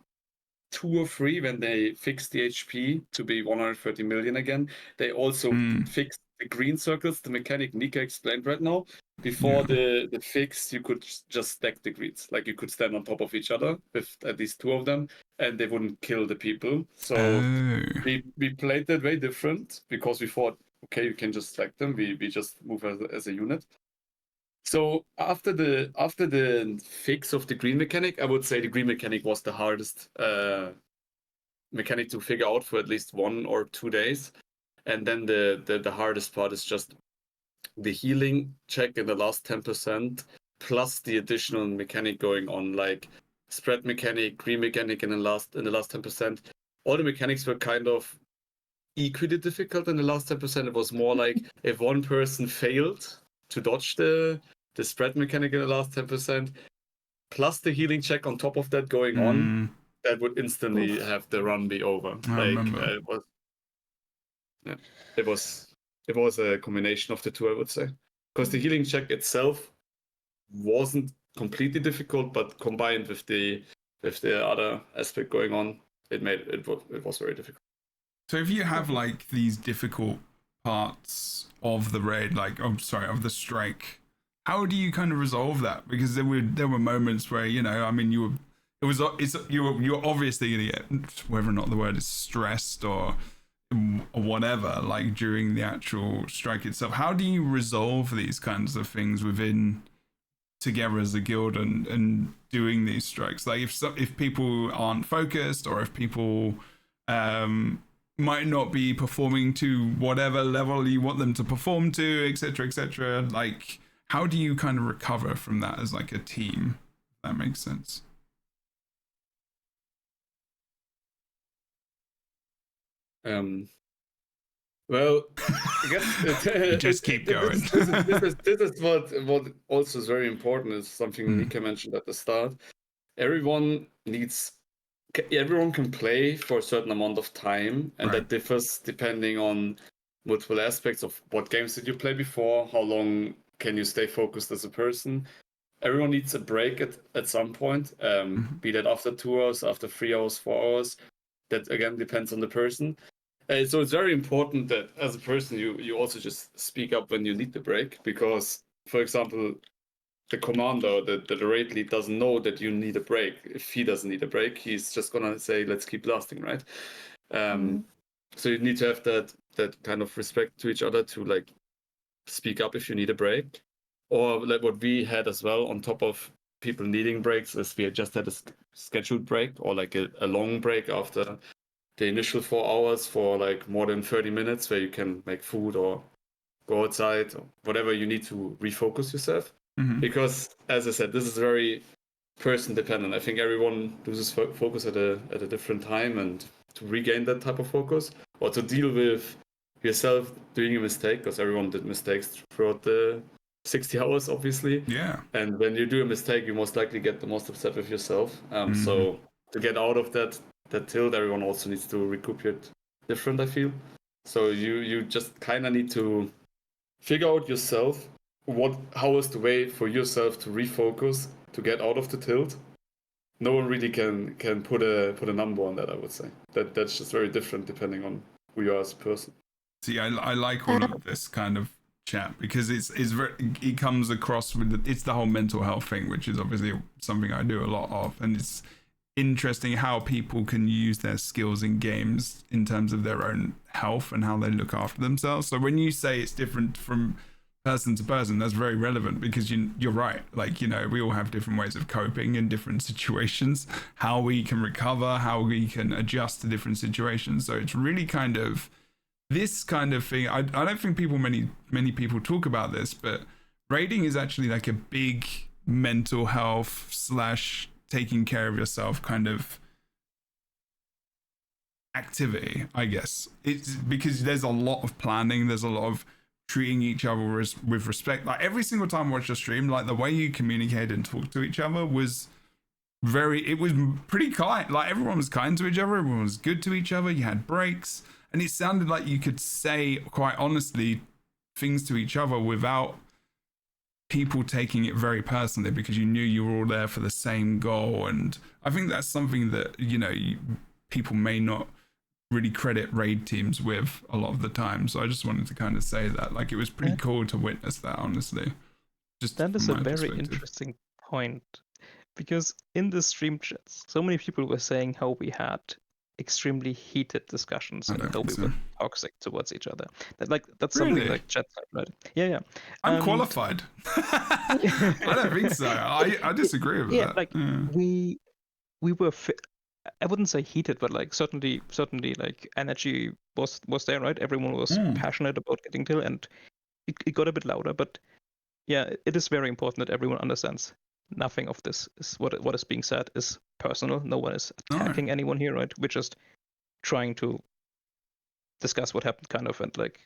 2 or 3 when they fixed the HP to be 130 million again. They also fixed the green circles, the mechanic Nika explained right now. Before the fix, you could just stack the greens. Like you could stand on top of each other with at least 2 of them, and they wouldn't kill the people. So we played that way different because we thought, okay, you can just stack them. We just move as a unit. So after the fix of the green mechanic, I would say the green mechanic was the hardest mechanic to figure out for at least 1 or 2 days. And then the hardest part is just the healing check in the last 10%, plus the additional mechanic going on, like spread mechanic, green mechanic in the last 10%. All the mechanics were kind of equally difficult in the last 10%. It was more like if one person failed to dodge the spread mechanic in the last 10%, plus the healing check on top of that going on, that would instantly have the run be over. I remember. It was a combination of the two, I would say, because the healing check itself wasn't completely difficult, but combined with the other aspect going on, it was very difficult. So if you have like these difficult parts of the raid, of the strike, how do you kind of resolve that? Because there were moments where, I mean, you were obviously gonna get, whether or not the word is stressed or whatever, like during the actual strike itself. How do you resolve these kinds of things within together as a guild and doing these strikes? Like if people aren't focused, or if people might not be performing to whatever level you want them to perform to, etc., like how do you kind of recover from that as like a team, if that makes sense? Well, I guess just keep going. This is what also is very important, is something Nika mentioned at the start. Everyone can play for a certain amount of time, and that differs depending on multiple aspects of what games did you play before, how long can you stay focused as a person. Everyone needs a break at some point, be that after 2 hours, after 3 hours, 4 hours. That again depends on the person. So it's very important that as a person you also just speak up when you need the break, because, for example, the commander, the raid lead doesn't know that you need a break. If he doesn't need a break, he's just gonna say, let's keep lasting, right? So you need to have that kind of respect to each other to like speak up if you need a break. Or like what we had as well, on top of people needing breaks, is we just had a scheduled break, or like a long break after the initial 4 hours for like more than 30 minutes, where you can make food or go outside or whatever you need to refocus yourself. Because, as I said, this is very person dependent. I think everyone loses focus at a different time, and to regain that type of focus, or to deal with yourself doing a mistake, because everyone did mistakes throughout the 60 hours, obviously. Yeah. And when you do a mistake, you most likely get the most upset with yourself. So to get out of that tilt, everyone also needs to recuperate different, I feel. So you just kind of need to figure out yourself how is the way for yourself to refocus, to get out of the tilt. No one really can put a number on that, I would say. That's just very different depending on who you are as a person. See, I like all of this kind of chat, because it comes across with it's the whole mental health thing, which is obviously something I do a lot of, and it's interesting how people can use their skills in games in terms of their own health and how they look after themselves. So when you say it's different from person to person, that's very relevant, because you're right. Like, we all have different ways of coping in different situations, how we can recover, how we can adjust to different situations. So it's really kind of this kind of thing. I don't think many people talk about this, but raiding is actually like a big mental health / taking care of yourself kind of activity, I guess. It's because there's a lot of planning, there's a lot of treating each other with respect. Like every single time I watched your stream, like the way you communicated and talked to each other was it was pretty kind. Like everyone was kind to each other, everyone was good to each other. You had breaks, and it sounded like you could say quite honestly things to each other without people taking it very personally, because you knew you were all there for the same goal. And I think that's something that, you know, people may not really credit raid teams with a lot of the time. So I just wanted to kind of say that, like, it was pretty cool to witness that, honestly. Just that is a from my very perspective. interesting point, because in the stream chats, so many people were saying how we had extremely heated discussions I and don't how we think so. were toxic towards each other. That's Really? something like chat, right? Yeah. I'm And- qualified. I don't think so. I disagree with Yeah, that. like we were. I wouldn't say heated, but like certainly like energy was there, right? Everyone was passionate about getting till, and it got a bit louder. But yeah, it is very important that everyone understands nothing of this is what is being said is personal. No one is attacking anyone here, right? We're just trying to discuss what happened, kind of, and like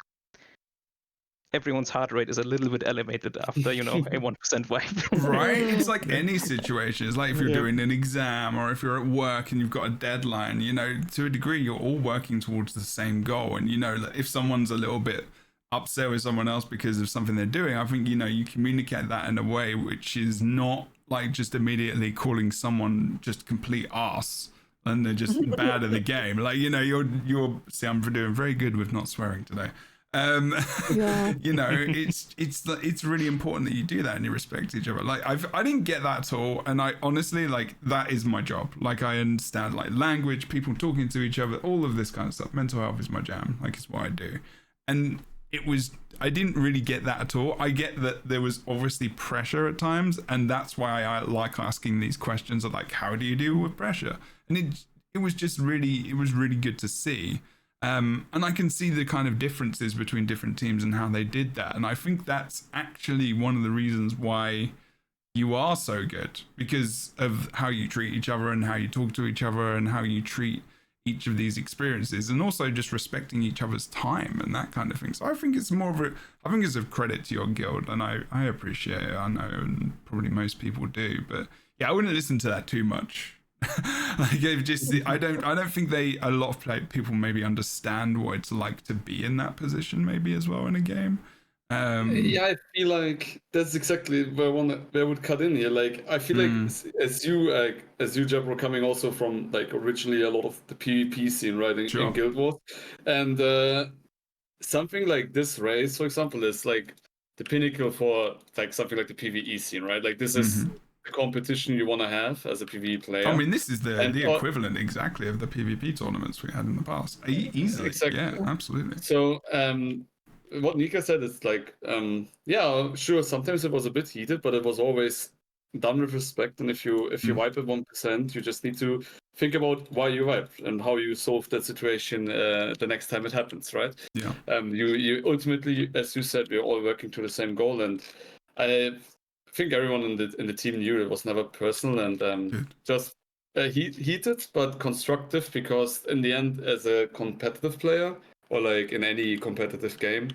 everyone's heart rate is a little bit elevated after, you know, a 1% wipe. Right? It's like any situation. It's like if you're doing an exam or if you're at work and you've got a deadline, you know, to a degree, you're all working towards the same goal. And, you know, if someone's a little bit upset with someone else because of something they're doing, I think, you know, you communicate that in a way which is not like just immediately calling someone just complete arse and they're just bad at the game. Like, you know, you're see, I'm doing very good with not swearing today. You know, it's really important that you do that and you respect each other. Like I didn't get that at all, and I honestly, like, that is my job. Like, I understand like language, people talking to each other, all of this kind of stuff. Mental health is my jam. Like, it's what I do. And I didn't really get that at all. I get that there was obviously pressure at times, and that's why I like asking these questions of like, how do you deal with pressure? And it was just really good to see. And I can see the kind of differences between different teams and how they did that. And I think that's actually one of the reasons why you are so good, because of how you treat each other and how you talk to each other and how you treat each of these experiences, and also just respecting each other's time and that kind of thing. So I think it's a credit to your guild, and I appreciate it. I know, and probably most people do, but yeah, I wouldn't listen to that too much. Like, I don't think a lot of people maybe understand what it's like to be in that position, maybe as well in a game. Yeah, I feel like that's exactly where I would cut in here. Like, I feel like as you Jebro, coming also from like originally a lot of the PvP scene, right, in Guild Wars, and something like this race, for example, is like the pinnacle for like something like the PvE scene, right? Like, this is the competition you want to have as a PvE player. I mean, this is the equivalent exactly of the PvP tournaments we had in the past. Easily, exactly. Yeah, absolutely. So, what Nika said is like, yeah, sure, sometimes it was a bit heated, but it was always done with respect. And if you wipe at 1%, you just need to think about why you wiped and how you solve that situation the next time it happens, right? Yeah. You ultimately, as you said, we're all working to the same goal, and I think everyone in the team knew it was never personal, and just heated but constructive, because in the end, as a competitive player, or like in any competitive game,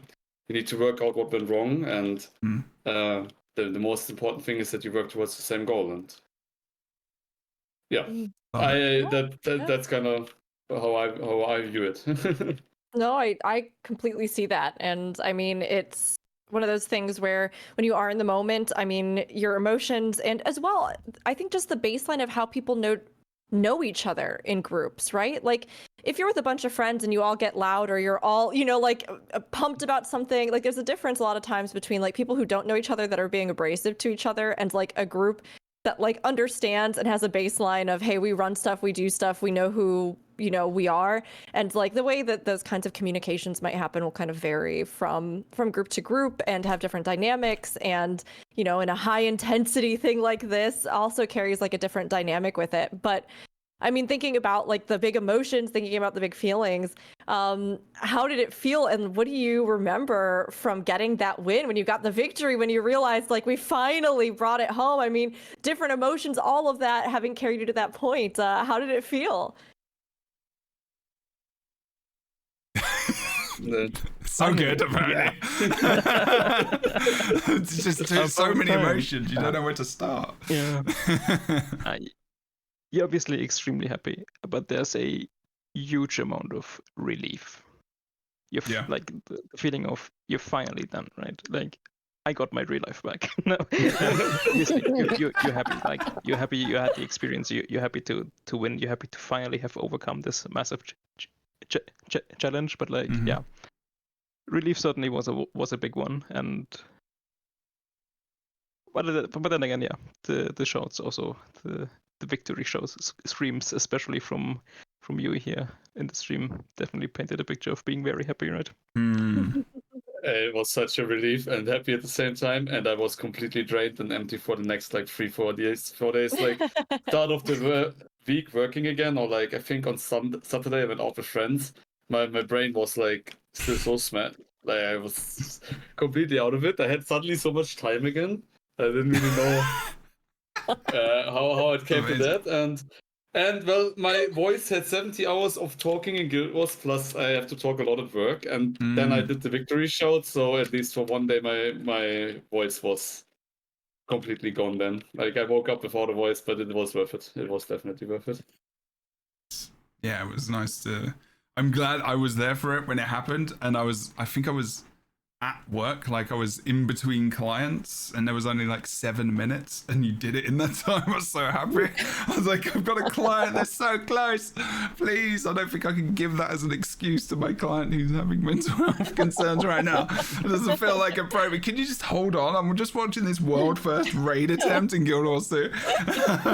you need to work out what went wrong, and the most important thing is that you work towards the same goal. And yeah, that's kind of how I view it. No, I completely see that. And I mean, it's one of those things where when you are in the moment, I mean, your emotions, and as well, I think just the baseline of how people know each other in groups, right? Like, if you're with a bunch of friends and you all get loud, or you're all, you know, like pumped about something, like there's a difference a lot of times between like people who don't know each other that are being abrasive to each other, and like a group that like understands and has a baseline of, hey, we run stuff, we do stuff, we know who, you know, we are. And like the way that those kinds of communications might happen will kind of vary from group to group and have different dynamics. And, you know, in a high intensity thing like this also carries like a different dynamic with it. But I mean, thinking about like the big emotions, thinking about the big feelings, how did it feel? And what do you remember from getting that win, when you got the victory, when you realized like we finally brought it home? I mean, different emotions, all of that having carried you to that point. How did it feel? So good, apparently. It's just so many emotions. You don't know where to start. Yeah. you're obviously extremely happy, but there's a huge amount of relief. Yeah. Like the feeling of you're finally done, right? Like I got my real life back. No, obviously you're happy. Like you're happy you had the experience. You're happy to win. You're happy to finally have overcome this massive challenge. But like, Mhm. yeah, relief certainly was a big one. And but then again, yeah, the shots also the victory shows screams, especially from you here in the stream, definitely painted a picture of being very happy, right? Mm. It was such a relief and happy at the same time, and I was completely drained and empty for the next like 3-4 days. 4 days, like start of the week working again, or like I think on Saturday I went out with friends. My brain was like still so smashed. Like I was completely out of it. I had suddenly so much time again. I didn't really know how it came to Amazing. that, and well, my voice had 70 hours of talking in Guild Wars, plus I have to talk a lot at work, and then I did the victory shout, so at least for one day my voice was completely gone then. Like I woke up without a voice, but it was worth it. It was definitely worth it. Yeah, it was nice to. I'm glad I was there for it when it happened, and I think I was at work, like I was in between clients, and there was only like 7 minutes, and you did it in that time. I was so happy. I was like, I've got a client, they're so close. Please, I don't think I can give that as an excuse to my client who's having mental health concerns right now. It doesn't feel like a pro, but can you just hold on? I'm just watching this world first raid attempt in Guild Wars 2.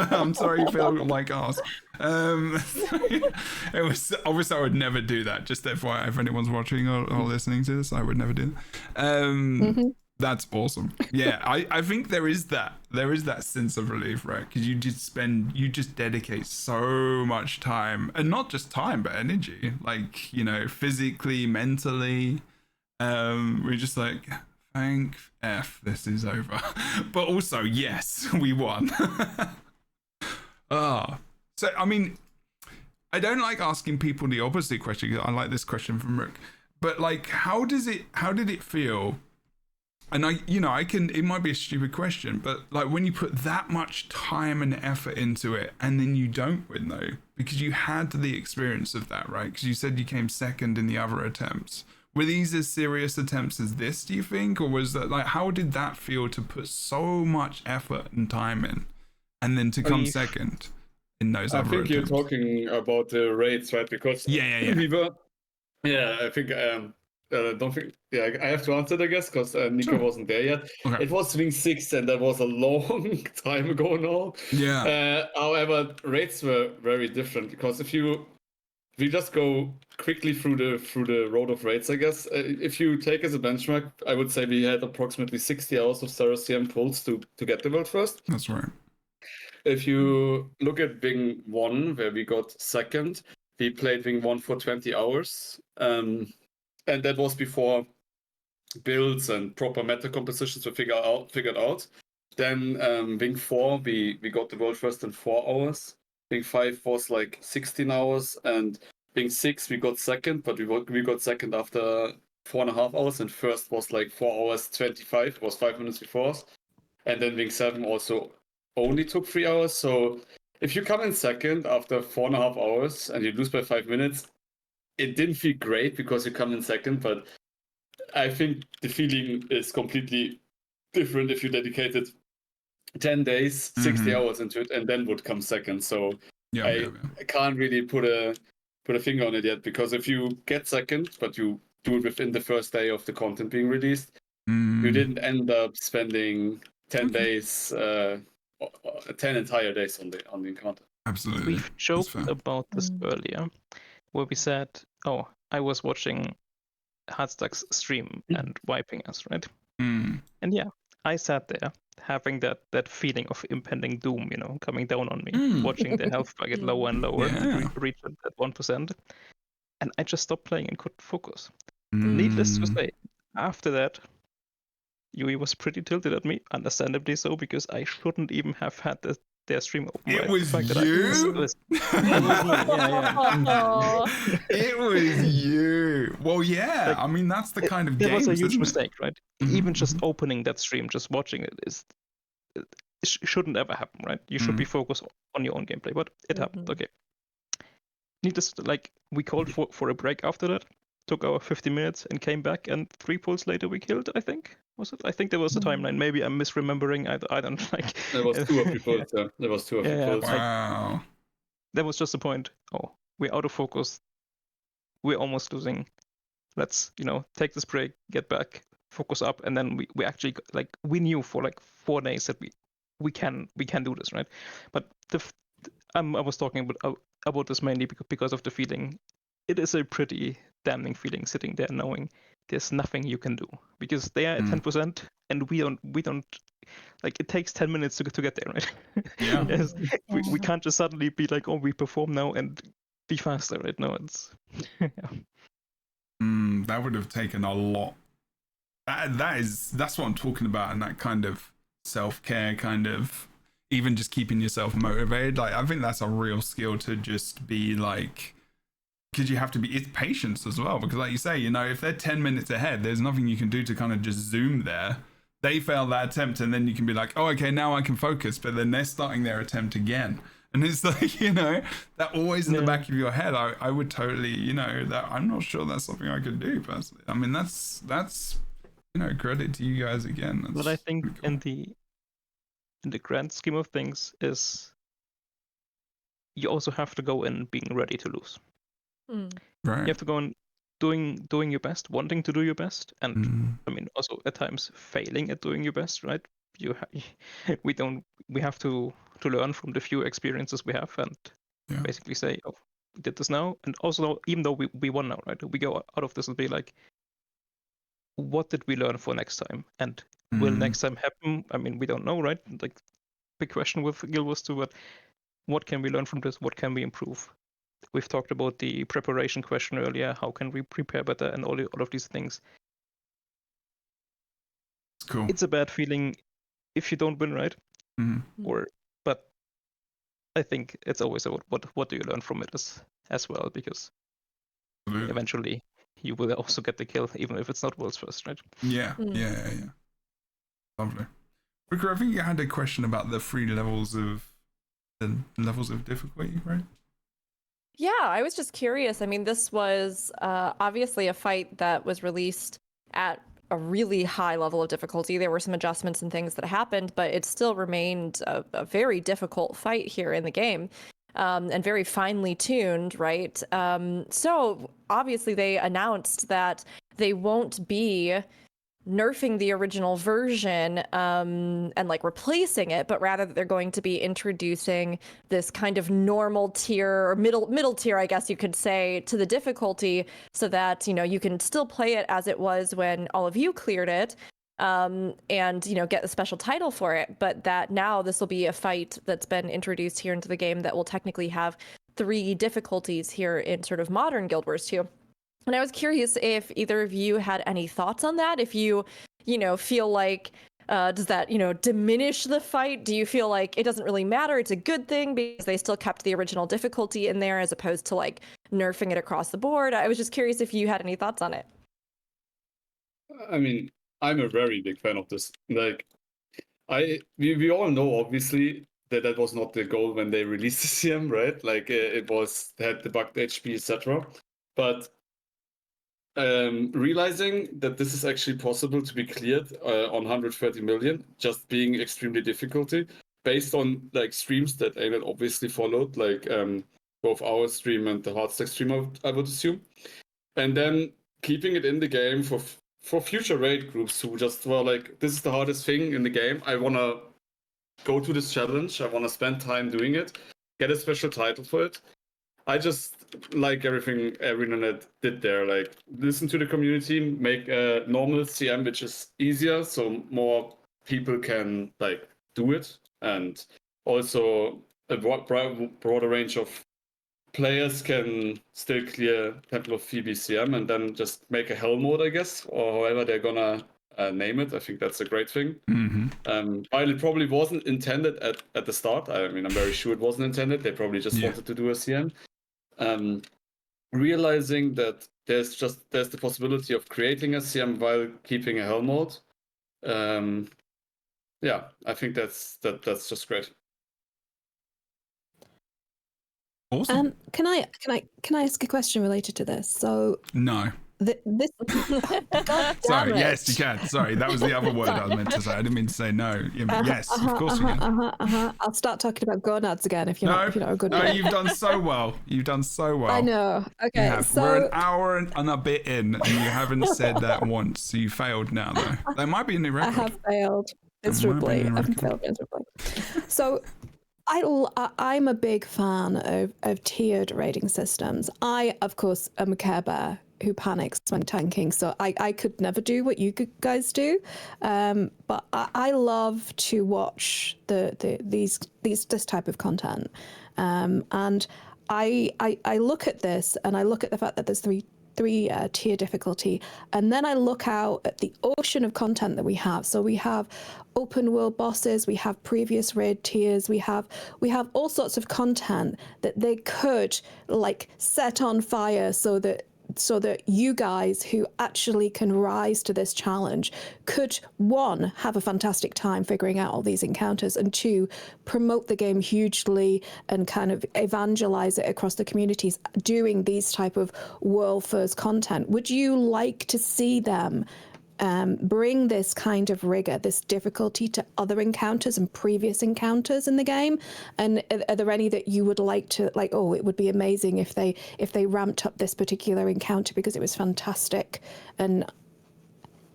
I'm sorry you feel like arse. It was obviously I would never do that. Just FYI, if anyone's watching or listening to this, I would never do that. That's awesome. Yeah, I think there is that sense of relief, right? Because you just dedicate so much time, and not just time but energy, like, you know, physically, mentally. We're just like, thank F, this is over. But also, yes, we won. So, I mean, I don't like asking people the opposite question. I like this question from Rick. But like, how did it feel? And it might be a stupid question, but like when you put that much time and effort into it and then you don't win though, because you had the experience of that, right? Because you said you came second in the other attempts. Were these as serious attempts as this, do you think? Or was that like, how did that feel to put so much effort and time in and then to come second? In those I other think attempts. you're talking about the raids, right? Because yeah. we were. Yeah, I think. Don't think. Yeah, I have to answer it, I guess, because Nico wasn't there yet. Okay. It was swing 6, and that was a long time ago now. Yeah. However, raids were very different because if we just go quickly through the road of raids, I guess. If you take as a benchmark, I would say we had approximately 60 hours of CM pulls to get the world first. That's right. If you look at Wing 1, where we got second, we played Wing 1 for 20 hours. And that was before builds and proper meta compositions were figured out. Then Wing 4, we got the world first in 4 hours. Wing 5 was like 16 hours. And Wing 6, we got second, but we got second after 4.5 hours. And first was like 4 hours 25. It was 5 minutes before us. And then Wing 7 also only took 3 hours. So if you come in second after 4.5 hours and you lose by 5 minutes, it didn't feel great because you come in second, but I think the feeling is completely different if you dedicated 10 days, 60 hours into it, and then would come second. So I can't really put a finger on it yet, because if you get second, but you do it within the first day of the content being released, you didn't end up spending 10 days, 10 entire days on the encounter. Absolutely. We've joked about this earlier, where we said, oh, I was watching Hardstack's stream and wiping us, right? And yeah, I sat there having that feeling of impending doom, you know, coming down on me, watching the health bar get lower and lower, reach that 1%. And I just stopped playing and couldn't focus. Needless to say, after that, Yui was pretty tilted at me, understandably so, because I shouldn't even have had their stream open. It right? was the fact that you? it was me. Yeah. It was you. Well, yeah. I mean, that's the kind of game. That was a huge mistake, right? Even just opening that stream, just watching it, shouldn't ever happen, right? You should be focused on your own gameplay, but it happened. Okay. Needless, like we called for a break after that. Took our 50 minutes and came back, and 3 pulls later we killed. I think was it? I think there was a timeline. Maybe I'm misremembering. I don't like. There was 2 or 3 pulls. Yeah, there was 2 or 3 pulls. Wow. That was just the point. Oh, we're out of focus. We're almost losing. Let's take this break, get back, focus up, and then we actually like we knew for like 4 days that we can do this, right? But I was talking about this mainly because of the feeling. It is a pretty damning feeling sitting there knowing there's nothing you can do because they are at 10% and we don't like it takes 10 minutes to get there, right? Yeah. we can't just suddenly be like, oh, we perform now and be faster, right? No, it's That would have taken a lot. That's what I'm talking about, and that kind of self-care, kind of even just keeping yourself motivated. Like I think that's a real skill to just be like, because you have to be, it's patience as well, because like you say, if they're 10 minutes ahead, there's nothing you can do to kind of just zoom there. They fail that attempt and then you can be like, oh, okay, now I can focus, but then they're starting their attempt again. And it's like, that always in the back of your head. I would totally, that I'm not sure that's something I could do personally. I mean, that's credit to you guys again. But I think cool. in the grand scheme of things is you also have to go in being ready to lose. Right. You have to go in doing your best, wanting to do your best, and I mean also at times failing at doing your best, right? We have to learn from the few experiences we have and basically say, oh, we did this now, and also even though we won now, right? We go out of this and be like, what did we learn for next time? And will next time happen? I mean, we don't know, right? Like big question with Guild Wars 2, but what can we learn from this? What can we improve? We've talked about the preparation question earlier. How can we prepare better and all of these things? It's cool. It's a bad feeling if you don't win, right? But I think it's always about what do you learn from it as well, because eventually you will also get the kill, even if it's not world's first, right? Yeah. Lovely. Ricker, I think you had a question about the 3 levels of difficulty, right? Yeah, I was just curious. I mean, this was obviously a fight that was released at a really high level of difficulty. There were some adjustments and things that happened, but it still remained a very difficult fight here in the game, and very finely tuned, right? So obviously they announced that they won't be nerfing the original version and like replacing it, but rather that they're going to be introducing this kind of normal tier or middle tier, I guess you could say, to the difficulty, so that you can still play it as it was when all of you cleared it, and get the special title for it, but that now this will be a fight that's been introduced here into the game that will technically have 3 difficulties here in sort of modern Guild Wars 2. And I was curious if either of you had any thoughts on that. If you feel like, does that, diminish the fight? Do you feel like it doesn't really matter? It's a good thing because they still kept the original difficulty in there as opposed to like nerfing it across the board. I was just curious if you had any thoughts on it. I mean, I'm a very big fan of this. Like, we all know, obviously, that was not the goal when they released the CM, right? Like, they had the bugged HP, etc. But realizing that this is actually possible to be cleared on 130 million, just being extremely difficulty, based on like streams that Aiden obviously followed, like both our stream and the Hardstack stream, I would assume, and then keeping it in the game for future raid groups who just were like, this is the hardest thing in the game. I want to go to this challenge. I want to spend time doing it, get a special title for it. I just like everything ArenaNet did there. Like, listen to the community, make a normal CM, which is easier, so more people can like do it, and also a broader range of players can still clear Temple of Phoebe CM, and then just make a hell mode, I guess, or however they're gonna name it. I think that's a great thing. While it probably wasn't intended at the start, I mean, I'm very sure it wasn't intended. They probably just wanted to do a CM. Realizing that there's the possibility of creating a CM while keeping a hell mode, yeah, I think that's just great. Awesome. Can I ask a question related to this? So No. this God Sorry. damn it. Yes, you can. Sorry, that was the other word I was meant to say. I didn't mean to say no. Yes, of course you can. I'll start talking about gonads again if you're No, not a good no, one. you've done so well. You've done so well. I know. You Okay, have. so We're an hour and a bit in, and you haven't said that once. So you failed now, though. That might be a new record. I have failed miserably. I've failed miserably. So I'm a big fan of tiered rating systems. I, of course, am a Care Bear who panics when tanking, so I could never do what you guys do. But I love to watch this type of content, and I look at this and I look at the fact that there's three tier difficulty, and then I look out at the ocean of content that we have. So we have open world bosses, we have previous raid tiers, we have all sorts of content that they could like set on fire so that you guys who actually can rise to this challenge could, one, have a fantastic time figuring out all these encounters, and two, promote the game hugely and kind of evangelize it across the communities doing these type of world first content. Would you like to see them bring this kind of rigor, this difficulty to other encounters and previous encounters in the game? And are there any that you would like to, like, oh, it would be amazing if they ramped up this particular encounter because it was fantastic? And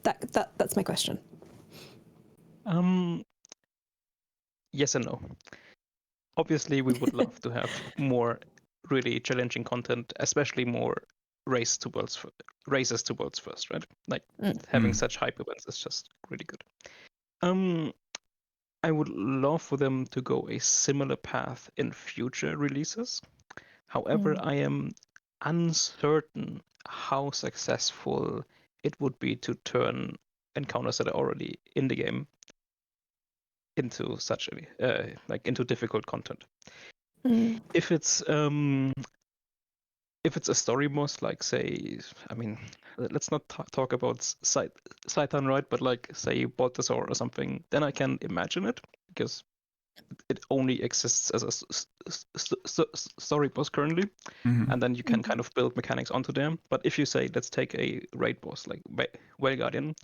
that's my question. Yes and no. Obviously, we would love to have more really challenging content, especially more races to worlds first, right? Like having such hype events is just really good. I would love for them to go a similar path in future releases. However, I am uncertain how successful it would be to turn encounters that are already in the game into such into difficult content. If it's a story boss, like say, I mean, let's not talk about Scythan, right? But like say Balthazar or something, then I can imagine it because it only exists as a story boss currently, and then you can kind of build mechanics onto them. But if you say, let's take a raid boss like Well Guardian,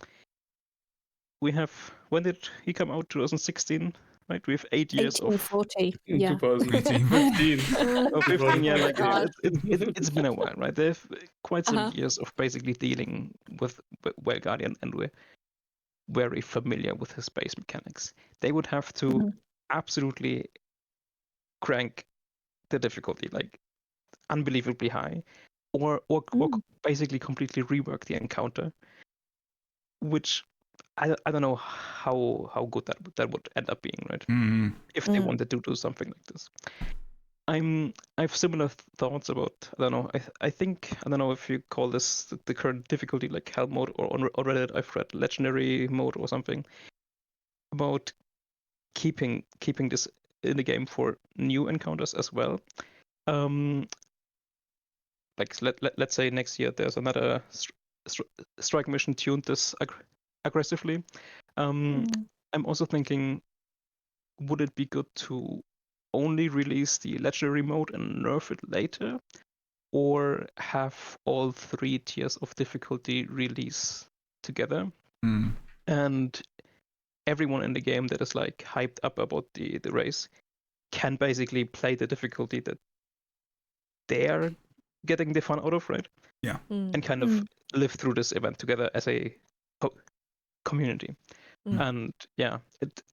we have, when did he come out? 2016. Right, we have 8 years 1840, In yeah. 2015. Oh, 15, yeah, like God. it's been a while, right? They've quite some years of basically dealing with Well Guardian, and we're very familiar with his base mechanics. They would have to absolutely crank the difficulty like unbelievably high, or basically completely rework the encounter, which I don't know how good that would end up being, right? If they wanted to do something like this. I have similar thoughts about, I don't know, I think, I don't know if you call this the current difficulty like Hell mode, or on Reddit I've read Legendary mode or something, about keeping this in the game for new encounters as well. Like let's say next year there's another strike mission tuned this aggressively. I'm also thinking, would it be good to only release the legendary mode and nerf it later, or have all 3 tiers of difficulty release together, and everyone in the game that is like hyped up about the race can basically play the difficulty that they're getting the fun out of, right? Yeah. And kind of live through this event together as a community. And yeah,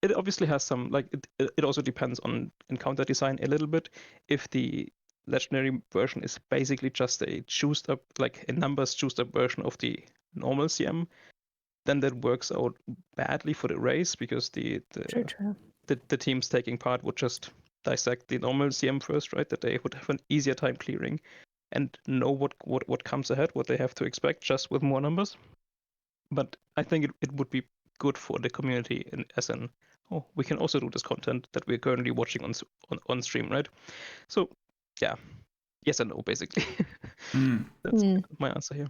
it obviously has some, like, it also depends on encounter design a little bit. If the legendary version is basically just a juiced up, like a numbers juiced up version of the normal CM, then that works out badly for the race, because the teams taking part would just dissect the normal CM first, right? That they would have an easier time clearing and know what comes ahead, what they have to expect, just with more numbers. But I think it would be good for the community, as in, oh, we can also do this content that we're currently watching on stream, right? So yeah, yes and no, basically. That's my answer here.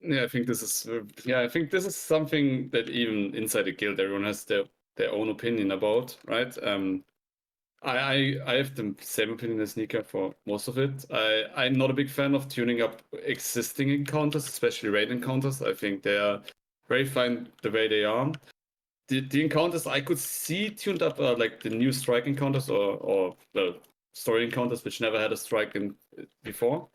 Yeah, I think this is something that even inside the guild everyone has their their own opinion about, right? I have the same opinion as Nika for most of it. I'm not a big fan of tuning up existing encounters, especially raid encounters. I think they are very fine the way they are. The encounters I could see tuned up are like the new strike encounters or story encounters, which never had a strike in before.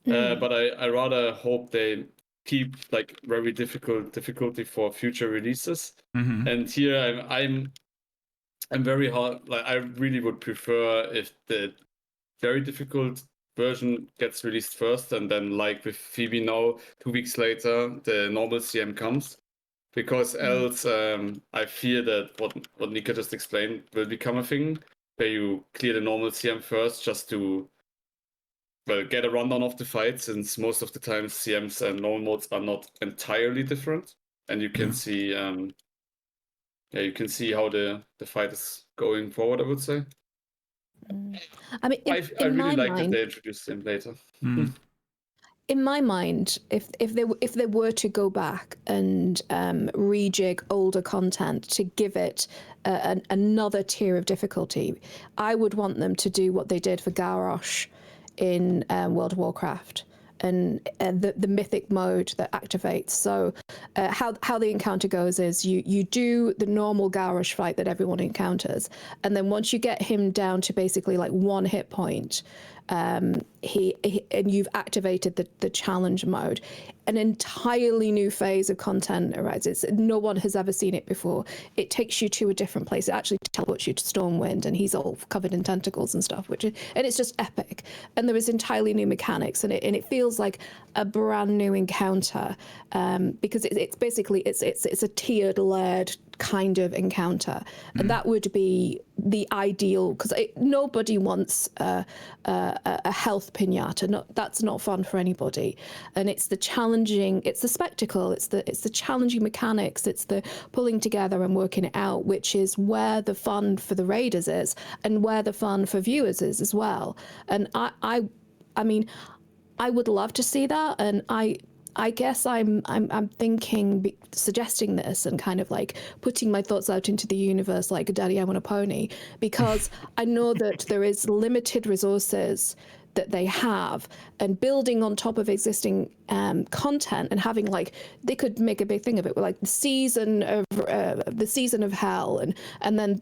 But I rather hope they keep like very difficulty for future releases. And here I'm very hard. Like I really would prefer if the very difficult version gets released first, and then like with Phoebe now, 2 weeks later, the normal CM comes. Because else, I fear that what Nika just explained will become a thing, where you clear the normal CM first just to get a rundown of the fight, since most of the time CMs and normal modes are not entirely different, and you can see, you can see how the fight is going forward. I would say. I mean, I really like that they introduced him later. In my mind, if they were to go back and rejig older content to give it another tier of difficulty, I would want them to do what they did for Garrosh in World of Warcraft, and the mythic mode that activates. So how the encounter goes is you do the normal Garrosh fight that everyone encounters, and then once you get him down to basically like 1 hit point, he and you've activated the challenge mode, an entirely new phase of content arises. No one has ever seen it before. It takes you to a different place. It actually teleports you to Stormwind, and he's all covered in tentacles and stuff, and it's just epic. And there is entirely new mechanics, and it feels like a brand new encounter, because it's basically it's a tiered, layered kind of encounter, and that would be the ideal, because nobody wants a health pinata. That's not fun for anybody. And it's the challenging, it's the spectacle, it's the challenging mechanics, it's the pulling together and working it out, which is where the fun for the raiders is, and where the fun for viewers is as well. And I mean, I would love to see that, and I guess I'm thinking, suggesting this and kind of like putting my thoughts out into the universe like Daddy, I Want a Pony, because I know that there is limited resources that they have, and building on top of existing content and having like, they could make a big thing of it with like the season of hell, and then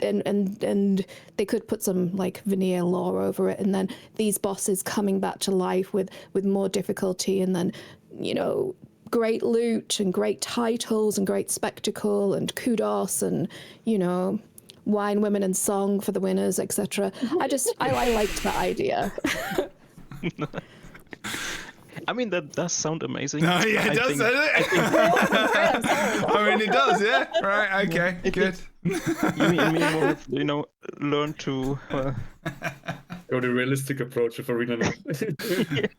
they could put some like veneer lore over it, and then these bosses coming back to life with more difficulty, and then, you know, great loot and great titles and great spectacle and kudos and, you know, wine, women and song for the winners, etc. I liked that idea. I mean, that does sound amazing. No, yeah, it does, doesn't it? I mean, it does, yeah. Right, okay, good. You mean more, you know, learn to... Go the realistic approach of Arena now. The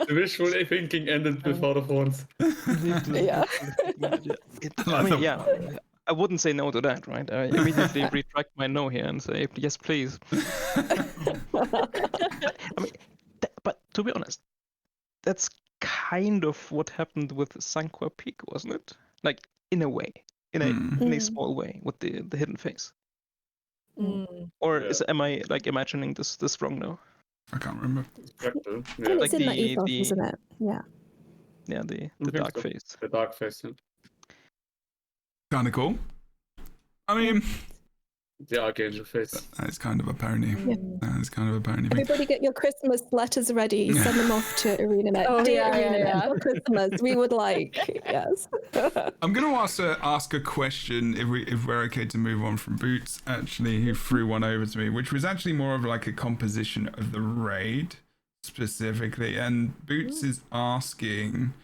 visual thinking ended with Heart of Horns. Yeah. I mean, yeah, I wouldn't say no to that, right? I immediately retract my no here and say, yes, please. I mean, but to be honest, that's kind of what happened with Sanqua Peak, wasn't it? Like, in a way, in a small way, with the hidden face. Or am I like imagining this wrong now? I can't remember. Yeah. It's Like in the ethos, isn't it? Yeah. Yeah, the dark face. The dark face. Yeah. Kind of cool. I mean, The Archangel face. it's kind of a pony. It's kind of a pony. Everybody get your Christmas letters ready. Send them off to ArenaNet. Oh, Dear yeah, ArenaNet, yeah. for Christmas, we would like, yes. I'm going to ask a question, if we're okay to move on from Boots, actually, who threw one over to me, which was actually more of like a composition of the raid specifically. And Boots is asking,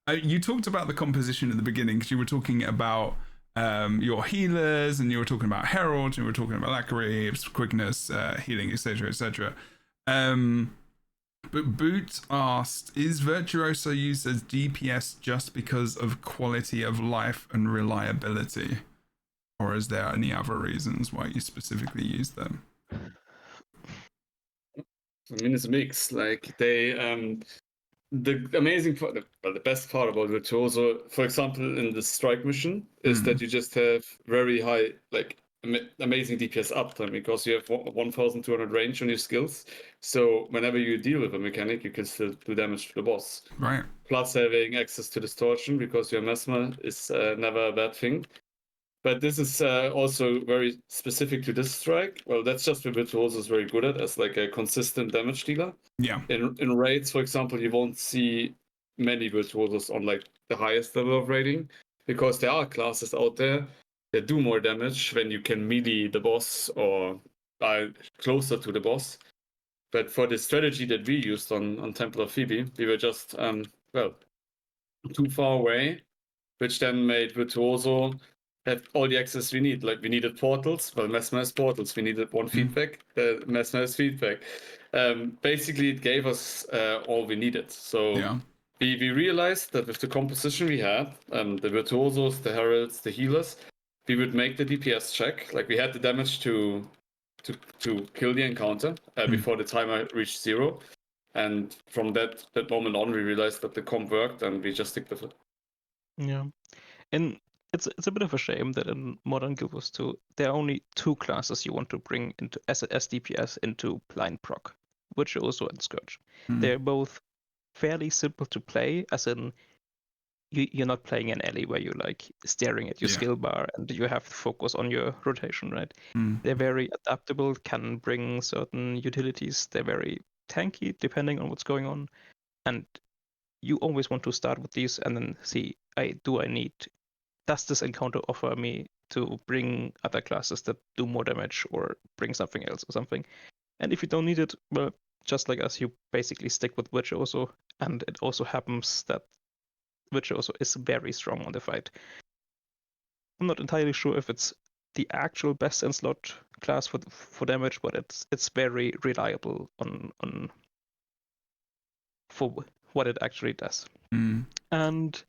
you talked about the composition at the beginning, because you were talking about your healers, and you were talking about Herald, and you were talking about Lackery, quickness, healing, etc., etc. But Boots asked, is Virtuoso used as DPS just because of quality of life and reliability? Or is there any other reasons why you specifically use them? I mean, it's a mix. Like, they the amazing part, the best part about Virtuoso, for example, in the strike mission, is that you just have very high, like amazing DPS uptime because you have 1,200 range on your skills. So whenever you deal with a mechanic, you can still do damage to the boss. Right. Plus having access to distortion because you're Mesmer is never a bad thing. But this is also very specific to this strike. Well, that's just what Virtuoso is very good at, as like a consistent damage dealer. Yeah. In raids, for example, you won't see many Virtuosos on like the highest level of raiding, because there are classes out there that do more damage when you can melee the boss or are closer to the boss. But for the strategy that we used on Temple of Phoebe, we were just, too far away, which then made Virtuoso have all the access we need. Like we needed portals, well, Mesmer has portals. We needed one feedback, Mesmer has feedback. Basically, it gave us all we needed. So we realized that with the composition we had, the Virtuosos, the Heralds, the healers, we would make the DPS check. Like we had the damage to kill the encounter before the timer reached 0. And from that moment on, we realized that the comp worked, and we just stick with it. Yeah, and it's a bit of a shame that in modern Guild Wars 2 there are only 2 classes you want to bring into as DPS into blind proc, Virtuoso and Scourge. They're both fairly simple to play, as in you're not playing an alley where you're like staring at your skill bar and you have to focus on your rotation, right? They're very adaptable, can bring certain utilities. They're very tanky depending on what's going on, and you always want to start with these and then see, does this encounter offer me to bring other classes that do more damage or bring something else or something? And if you don't need it, well, just like us, you basically stick with Virtuoso, and it also happens that Virtuoso is very strong on the fight. I'm not entirely sure if it's the actual best in slot class for damage, but it's very reliable on for what it actually does. And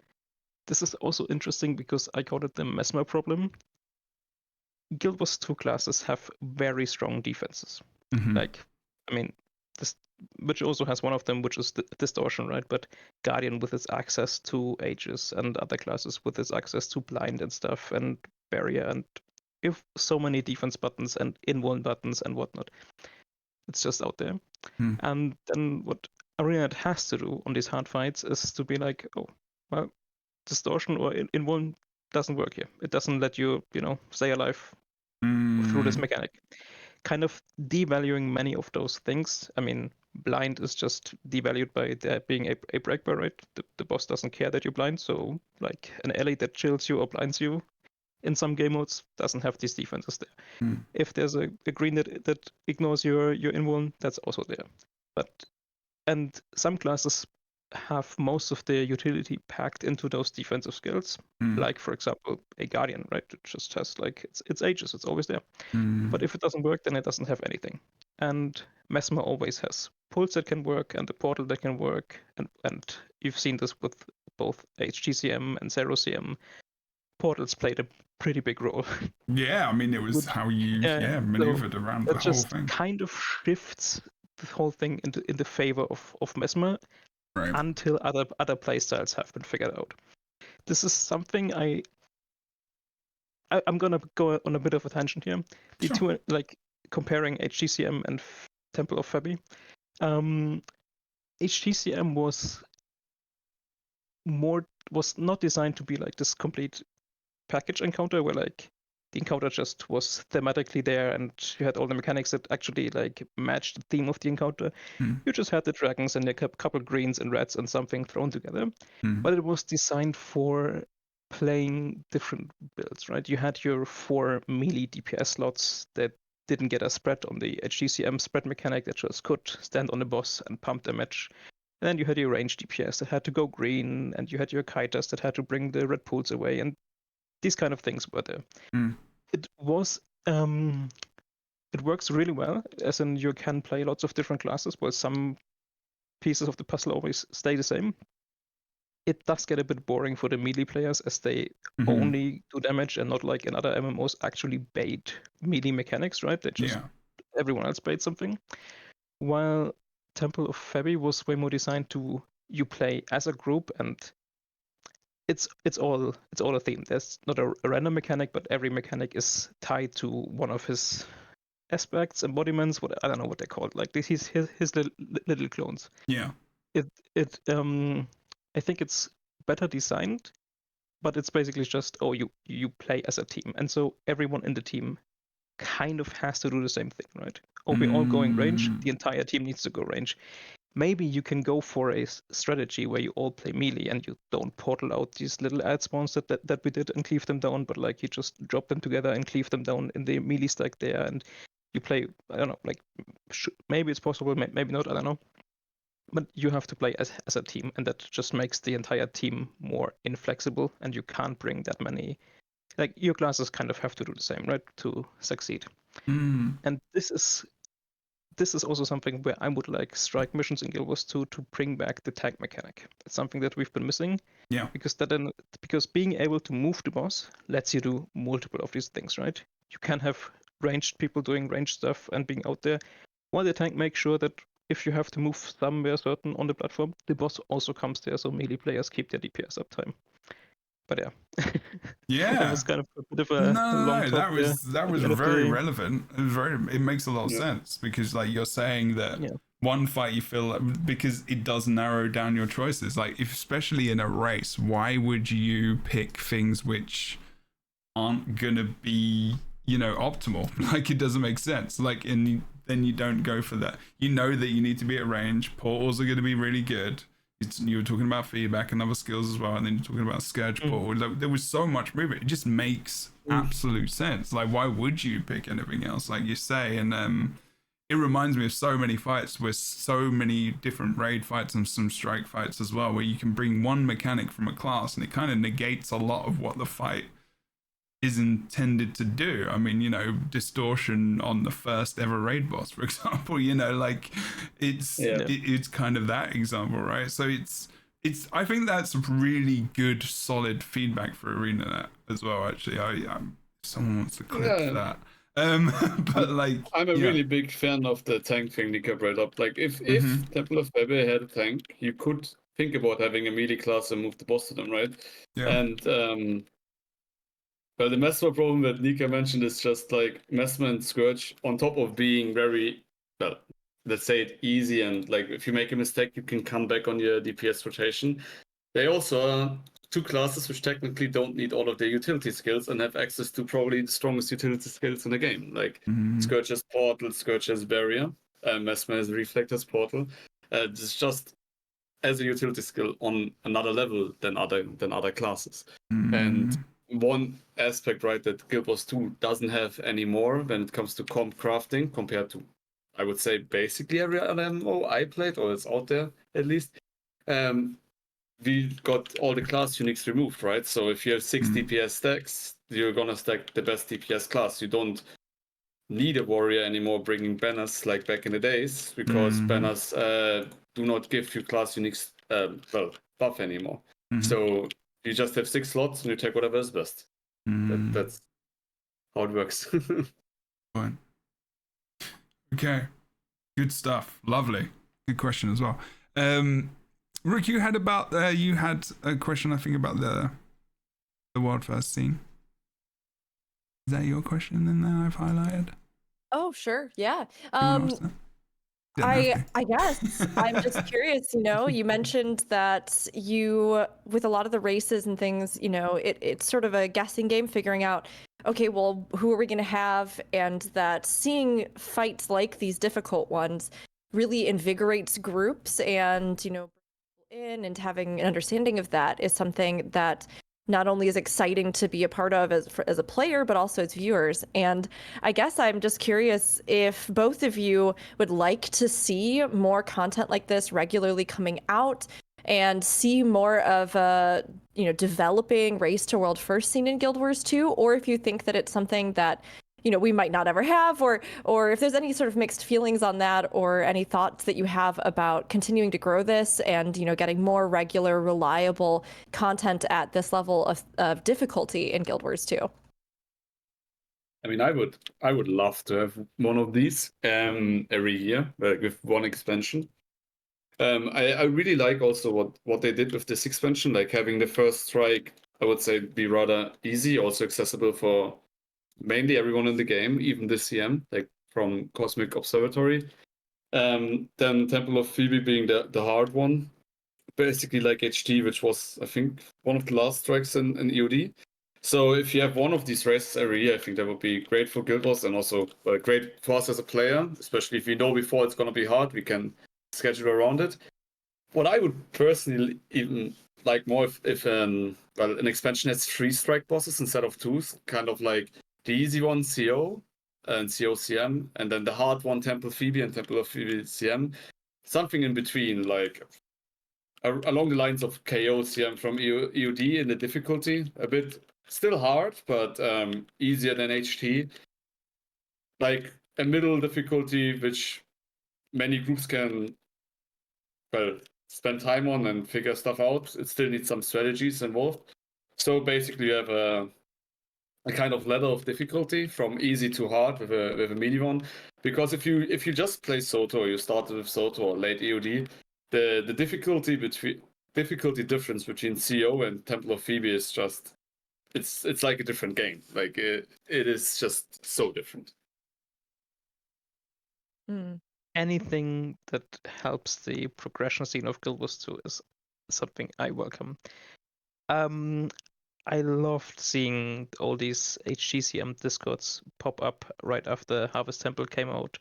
this is also interesting because I call it the Mesmer problem. Guild Wars 2 classes have very strong defenses. Like, I mean, this, which also has one of them, which is the distortion, right? But Guardian with its access to Aegis, and other classes with its access to blind and stuff, and barrier, and if so many defense buttons and invuln buttons and whatnot. It's just out there. And then what ArenaNet has to do on these hard fights is to be like, oh, well, distortion or invuln doesn't work here. It doesn't let you, stay alive through this mechanic. Kind of devaluing many of those things. I mean, blind is just devalued by there being a break bar, right? The boss doesn't care that you're blind, so like an ally that chills you or blinds you in some game modes doesn't have these defenses there. If there's a green that ignores your invuln, that's also there. And some classes have most of their utility packed into those defensive skills, like for example a Guardian, right? It just has like it's Aegis, it's always there. But if it doesn't work, then it doesn't have anything. And Mesmer always has pulse that can work and the portal that can work, and you've seen this with both HGCM and 0CM. Portals played a pretty big role. Yeah, I mean, it was how you maneuvered around the whole just thing. Kind of shifts the whole thing in the favor of Mesmer, right, until other playstyles have been figured out. This is something I'm gonna go on a bit of a tangent here. The two, like comparing HGCM and Temple of Phoebe. HGCM was not designed to be like this complete package encounter where like the encounter just was thematically there and you had all the mechanics that actually like matched the theme of the encounter. You just had the dragons and a couple greens and reds and something thrown together. But it was designed for playing different builds, right? You had your 4 melee DPS slots that didn't get a spread on the HGCM spread mechanic that just could stand on the boss and pump damage. And then you had your range DPS that had to go green, and you had your kiters that had to bring the red pools away, and these kind of things were there. It was it works really well, as in you can play lots of different classes, while some pieces of the puzzle always stay the same. It does get a bit boring for the melee players, as they only do damage and not like in other MMOs actually bait melee mechanics, right? They just everyone else bait something. While Temple of Phoebe was way more designed to you play as a group, and it's all a theme. There's not a random mechanic, but every mechanic is tied to one of his aspects, embodiments. What I don't know what they're called. Like this, his little clones. Yeah. I think it's better designed, but it's basically just you play as a team, and so everyone in the team kind of has to do the same thing, right? We're all going range. The entire team needs to go range. Maybe you can go for a strategy where you all play melee and you don't portal out these little ad spawns that we did and cleave them down, but like you just drop them together and cleave them down in the melee stack there, and you play. I don't know, like maybe it's possible, maybe not. I don't know. But you have to play as a team, and that just makes the entire team more inflexible, and you can't bring that many. Like your classes kind of have to do the same, right, to succeed. And this is also something where I would like strike missions in Guild Wars 2 to bring back the tank mechanic. It's something that we've been missing. Yeah. Because being able to move the boss lets you do multiple of these things, right? You can have ranged people doing ranged stuff and being out there, while the tank makes sure that if you have to move somewhere certain on the platform, the boss also comes there, so melee players keep their DPS uptime. But yeah. Yeah. That was kind of a bit of a long talk. That was very relevant. It makes a lot of sense, because like you're saying that one fight you feel like, because it does narrow down your choices. Like especially in a race, why would you pick things which aren't gonna be, optimal? Like it doesn't make sense. Like then you don't go for that. You know that you need to be at range. Portals are going to be really good. You were talking about feedback and other skills as well, and then you're talking about Scourge portal. Like, there was so much movement. It just makes absolute sense. Like, why would you pick anything else? Like you say, and it reminds me of so many fights with so many different raid fights and some strike fights as well, where you can bring one mechanic from a class and it kind of negates a lot of what the fight is intended to do. I mean, distortion on the first ever raid boss, for example, like it's kind of that example, right? So it's I think that's really good, solid feedback for Arena as well. Actually, someone wants to clip that. But like, I'm a really big fan of the tank thing Nika brought up. Like, if Temple of Bebe had a tank, you could think about having a melee class and move the boss to them, right? Yeah. And well, the Mesmer problem that Nika mentioned is just like Mesmer and Scourge, on top of being very, well, let's say it easy, and like if you make a mistake, you can come back on your DPS rotation. They also are two classes which technically don't need all of their utility skills and have access to probably the strongest utility skills in the game. Like Scourge has Portal, Scourge has Barrier, Mesmer has Reflect as Portal. It's just as a utility skill on another level than other classes. And one aspect, right, that Guild Wars 2 doesn't have anymore when it comes to comp crafting compared to, I would say, basically every other MMO I played, or it's out there at least. We got all the class uniques removed, right? So if you have 6 DPS stacks, you're gonna stack the best DPS class. You don't need a warrior anymore bringing banners like back in the days, because banners do not give you class uniques buff anymore. So you just have 6 slots and you take whatever is best. That's how it works. Fine. Okay. Good stuff. Lovely. Good question as well. Rick, you had a question, I think, about the world first scene. Is that your question then that I've highlighted? Oh, sure. Yeah. I I guess I'm just curious, you mentioned that with a lot of the races and things, it's sort of a guessing game, figuring out, okay, well, who are we going to have? And that seeing fights like these difficult ones really invigorates groups, and, in and having an understanding of that is something that not only is exciting to be a part of as a player, but also as viewers. And I guess I'm just curious if both of you would like to see more content like this regularly coming out and see more of a, developing race to world first scene in Guild Wars 2, or if you think that it's something that, we might not ever have, or if there's any sort of mixed feelings on that, or any thoughts that you have about continuing to grow this and, getting more regular, reliable content at this level of difficulty in Guild Wars 2. I mean, I would love to have one of these every year, with one expansion. I really like also what they did with this expansion, like having the first strike, I would say, be rather easy, also accessible for mainly everyone in the game, even the CM, like from Cosmic Observatory. Then Temple of Phoebe being the hard one, basically like HT, which was, I think, one of the last strikes in EOD. So if you have one of these races every year, I think that would be great for Guild Wars and also great for us as a player, especially if we know before it's going to be hard, we can schedule around it. What I would personally even like more if an expansion has 3 strike bosses instead of 2, kind of like the easy one CO and COCM, and then the hard one Temple Phoebe and Temple of Phoebe CM, something in between, like along the lines of KO CM from EOD in the difficulty, a bit still hard, but easier than HT. Like a middle difficulty, which many groups can, spend time on and figure stuff out. It still needs some strategies involved. So basically, you have a kind of ladder of difficulty from easy to hard with a mini one. Because if you just play Soto, you started with Soto or late EOD, the difficulty difference between CO and Temple of Phoebe is just it's like a different game. Like it is just so different. Anything that helps the progression scene of Guild Wars 2 is something I welcome. I loved seeing all these HGCM discords pop up right after Harvest Temple came out.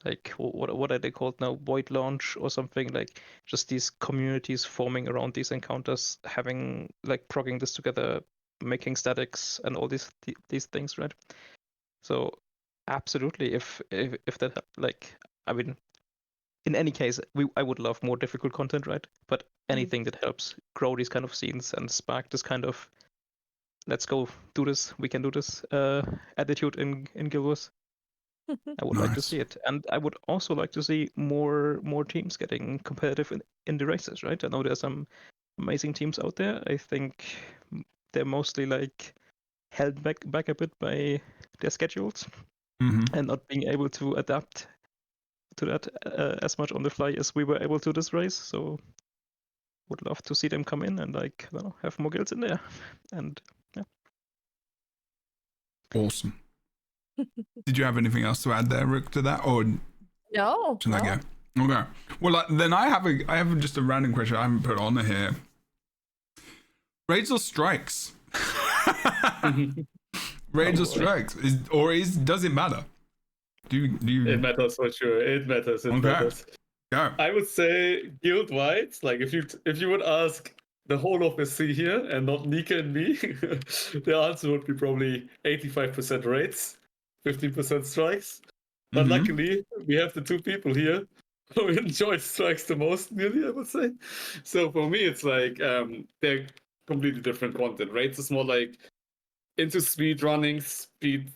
Like, what are they called now? Void Launch or something? Like, just these communities forming around these encounters, having, like, progging this together, making statics and all these things, right? So, absolutely, if that, like, I mean, in any case, I would love more difficult content, right? But anything that helps grow these kind of scenes and spark this kind of let's go do this, we can do this attitude in Guild Wars, I would like to see it. And I would also like to see more teams getting competitive in the races, right? I know there's some amazing teams out there. I think they're mostly like held back a bit by their schedules and not being able to adapt to that as much on the fly as we were able to this race. So would love to see them come in and like have more guilds in there. And yeah. Awesome. Did you have anything else to add there, Rick, to that, or No. should I go? Okay. Well, then I have just a random question I haven't put on here. Raids or strikes? Raids or strikes? Does it matter? Do you? It matters for sure. It matters. It matters. Go. I would say guild-wide. Like if you would ask the whole of the C here and not Nika and me, the answer would be probably 85% raids, 15% strikes. But luckily, we have the 2 people here who enjoy strikes the most, nearly, I would say. So for me, it's like they're completely different content. Raids is more like into speed running, speed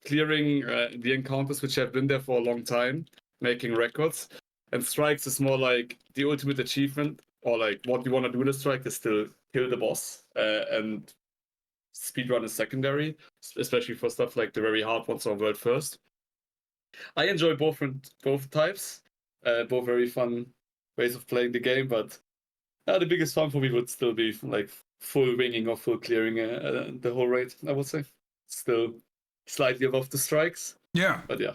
clearing the encounters which have been there for a long time, making records. And strikes is more like the ultimate achievement, or like what you want to do in a strike is still kill the boss. And speedrun is secondary, especially for stuff like the very hard ones or world first. I enjoy both types, both very fun ways of playing the game, but the biggest fun for me would still be like full winging or full clearing the whole raid, I would say. Still slightly above the strikes. Yeah. But yeah.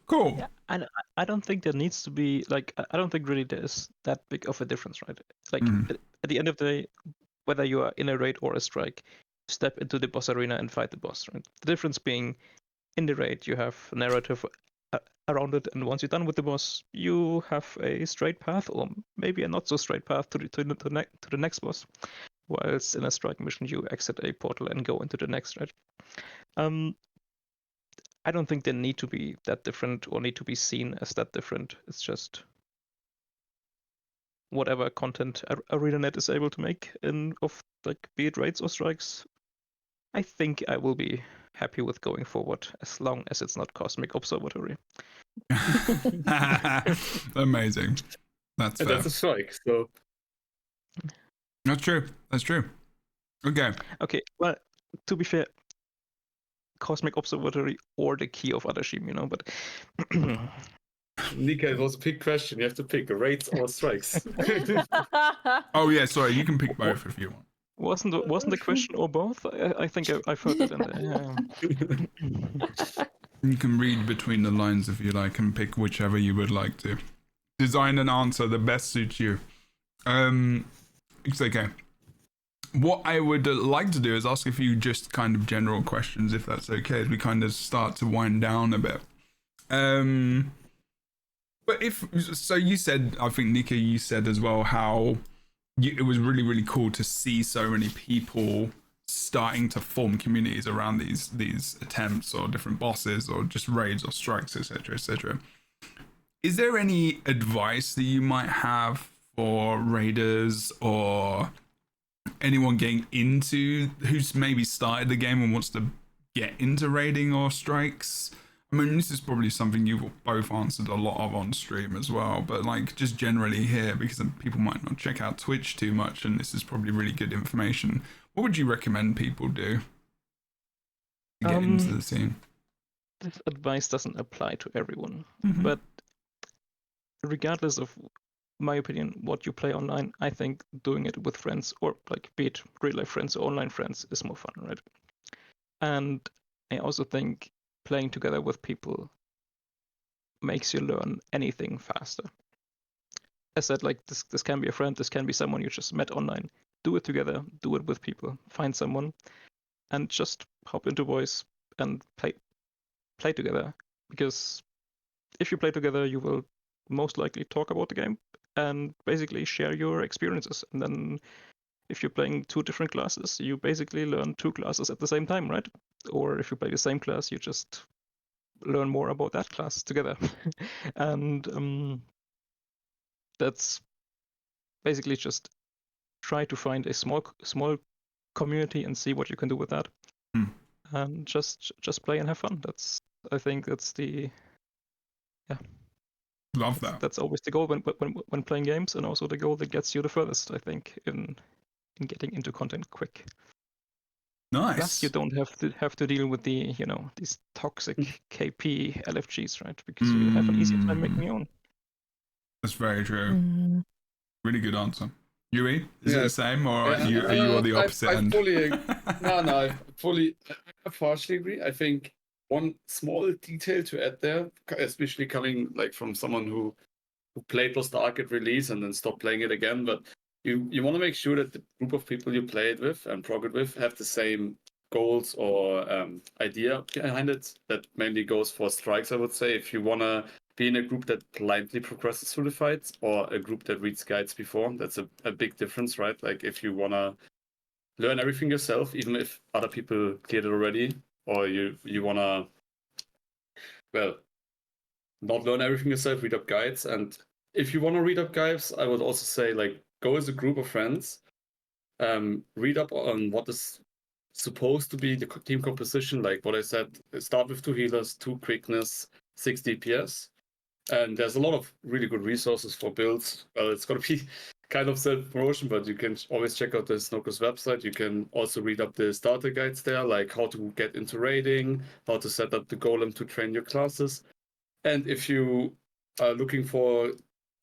Cool. Yeah, and I don't think there needs to be like I don't think really there's that big of a difference, right? Like at the end of the day, whether you are in a raid or a strike, step into the boss arena and fight the boss, right? The difference being in the raid you have a narrative around it, and once you're done with the boss, you have a straight path or maybe a not so straight path to the next boss. Whilst in a strike mission you exit a portal and go into the next, right? I don't think they need to be that different or need to be seen as that different. It's just whatever content ArenaNet is able to make of like be it raids or strikes. I think I will be happy with going forward as long as it's not Cosmic Observatory. Amazing. That's fair. That's a strike, so That's true. Okay. Well, to be fair, Cosmic Observatory or the Key of Adashim, but Nika, it was a big question. You have to pick raids or strikes. Oh yeah, sorry. You can pick both if you want. Wasn't the question or both? I think I've heard it in there. Yeah. You can read between the lines if you like and pick whichever you would like to. Design an answer that best suits you. It's okay. What I would like to do is ask a few just kind of general questions, if that's okay, as we kind of start to wind down a bit. But you said, I think Nika, you said as well how it was really, really cool to see so many people starting to form communities around these attempts or different bosses or just raids or strikes, etc., etc. Is there any advice that you might have for raiders or anyone getting into who's maybe started the game and wants to get into raiding or strikes? I mean, this is probably something you've both answered a lot of on stream as well, but like just generally here, because people might not check out Twitch too much, and this is probably really good information. What would you recommend people do to get into the scene? This advice doesn't apply to everyone, but regardless of my opinion, what you play online, I think doing it with friends, or like be it real life friends or online friends, is more fun, right? And I also think playing together with people makes you learn anything faster. As I said, like this can be a friend, this can be someone you just met online. Do it together, do it with people, find someone, and just hop into voice and play together. Because if you play together, you will most likely talk about the game and basically share your experiences. And then if you're playing two different classes, you basically learn two classes at the same time, right? Or if you play the same class, you just learn more about that class together. And that's basically just try to find a small community and see what you can do with that. And just play and have fun. I think that's the Love that. That's always the goal when playing games, and also the goal that gets you the furthest, I think, in getting into content quick. Nice. Plus, you don't have to deal with the these toxic KP LFGs, right? Because you have an easier time making your own. That's very true. Really good answer. Yui, is it the same, or are you on the opposite end? I partially agree. I think one small detail to add there, especially coming like from someone who played Lost Ark at release and then stopped playing it again, but you want to make sure that the group of people you play it with and prog it with have the same goals or idea behind it. That mainly goes for strikes, I would say. If you want to be in a group that blindly progresses through the fights or a group that reads guides before, that's a big difference, right? Like if you want to learn everything yourself, even if other people cleared it already, or you want to, well, not learn everything yourself, read up guides. And if you want to read up guides, I would also say, like, go as a group of friends, read up on what is supposed to be the team composition, like what I said, start with 2 healers, 2 quickness, 6 DPS. And there's a lot of really good resources for builds. Well, it's going to be kind of self-promotion, but you can always check out the Snooker's website. You can also read up the starter guides there, like how to get into raiding, how to set up the golem to train your classes. And if you are looking for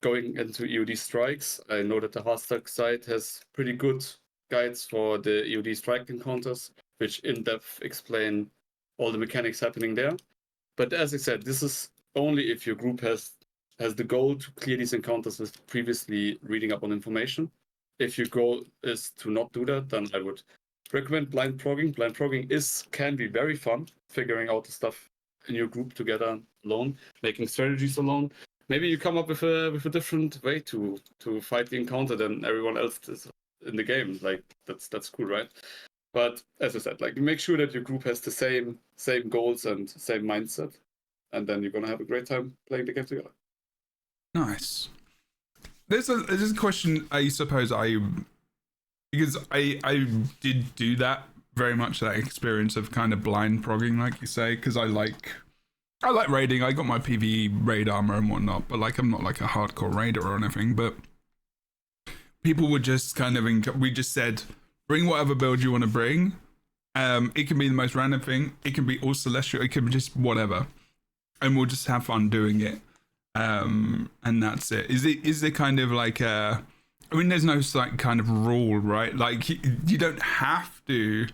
going into EOD strikes, I know that the Hardstack site has pretty good guides for the EOD strike encounters, which in-depth explain all the mechanics happening there. But as I said, this is only if your group has the goal to clear these encounters with previously reading up on information. If your goal is to not do that, then I would recommend blind progging. Blind progging can be very fun, figuring out the stuff in your group together alone, making strategies alone. Maybe you come up with a different way to fight the encounter than everyone else is in the game. Like that's cool, right? But as I said, like make sure that your group has the same goals and same mindset, and then you're gonna have a great time playing the game together. Nice. There's a question I suppose because I did do that very much, that experience of kind of blind progging, like you say, because I like raiding. I got my PvE raid armor and whatnot, but like I'm not like a hardcore raider or anything. But people would just kind of we just said, bring whatever build you want to bring. It can be the most random thing. It can be all celestial. It can be just whatever, and we'll just have fun doing it. and that's it. Is there kind of like a, I mean, there's no like kind of rule, right? Like you don't have to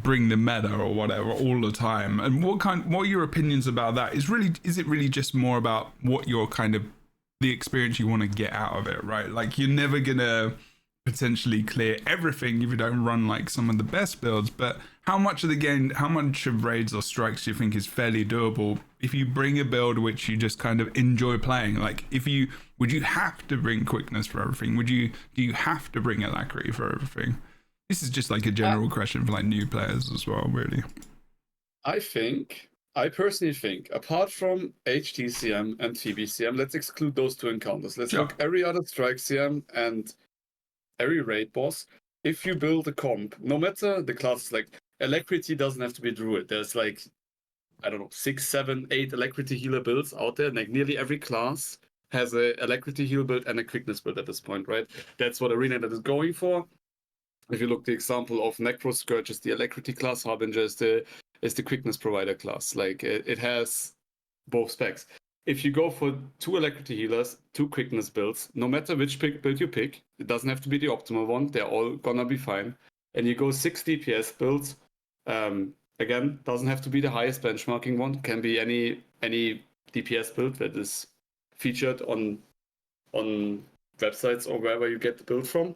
bring the meta or whatever all the time. And what are your opinions about that? Is it really just more about what your kind of the experience you want to get out of it, right? Like you're never gonna potentially clear everything if you don't run like some of the best builds, but how much of the game, how much of raids or strikes do you think is fairly doable if you bring a build which you just kind of enjoy playing? Like would you have to bring quickness for everything? Do you have to bring alacrity for everything? This is just like a general question for like new players as well, really. I personally think, apart from HTCM and TBCM, let's exclude those two encounters. Let's look every other strike CM and every raid boss. If you build a comp, no matter the class, like Alacrity doesn't have to be Druid. There's like, I don't know, 6, 7, 8 Alacrity healer builds out there. Like nearly every class has a Alacrity heal build and a quickness build at this point, right? That's what ArenaNet is going for. If you look the example of Necro Scourge is the Alacrity class, Harbinger is the quickness provider class. Like it has both specs. If you go for 2 Alacrity healers, 2 quickness builds, no matter which build you pick, it doesn't have to be the optimal one. They're all gonna be fine. And you go 6 DPS builds, again, doesn't have to be the highest benchmarking one. Can be any DPS build that is featured on websites or wherever you get the build from.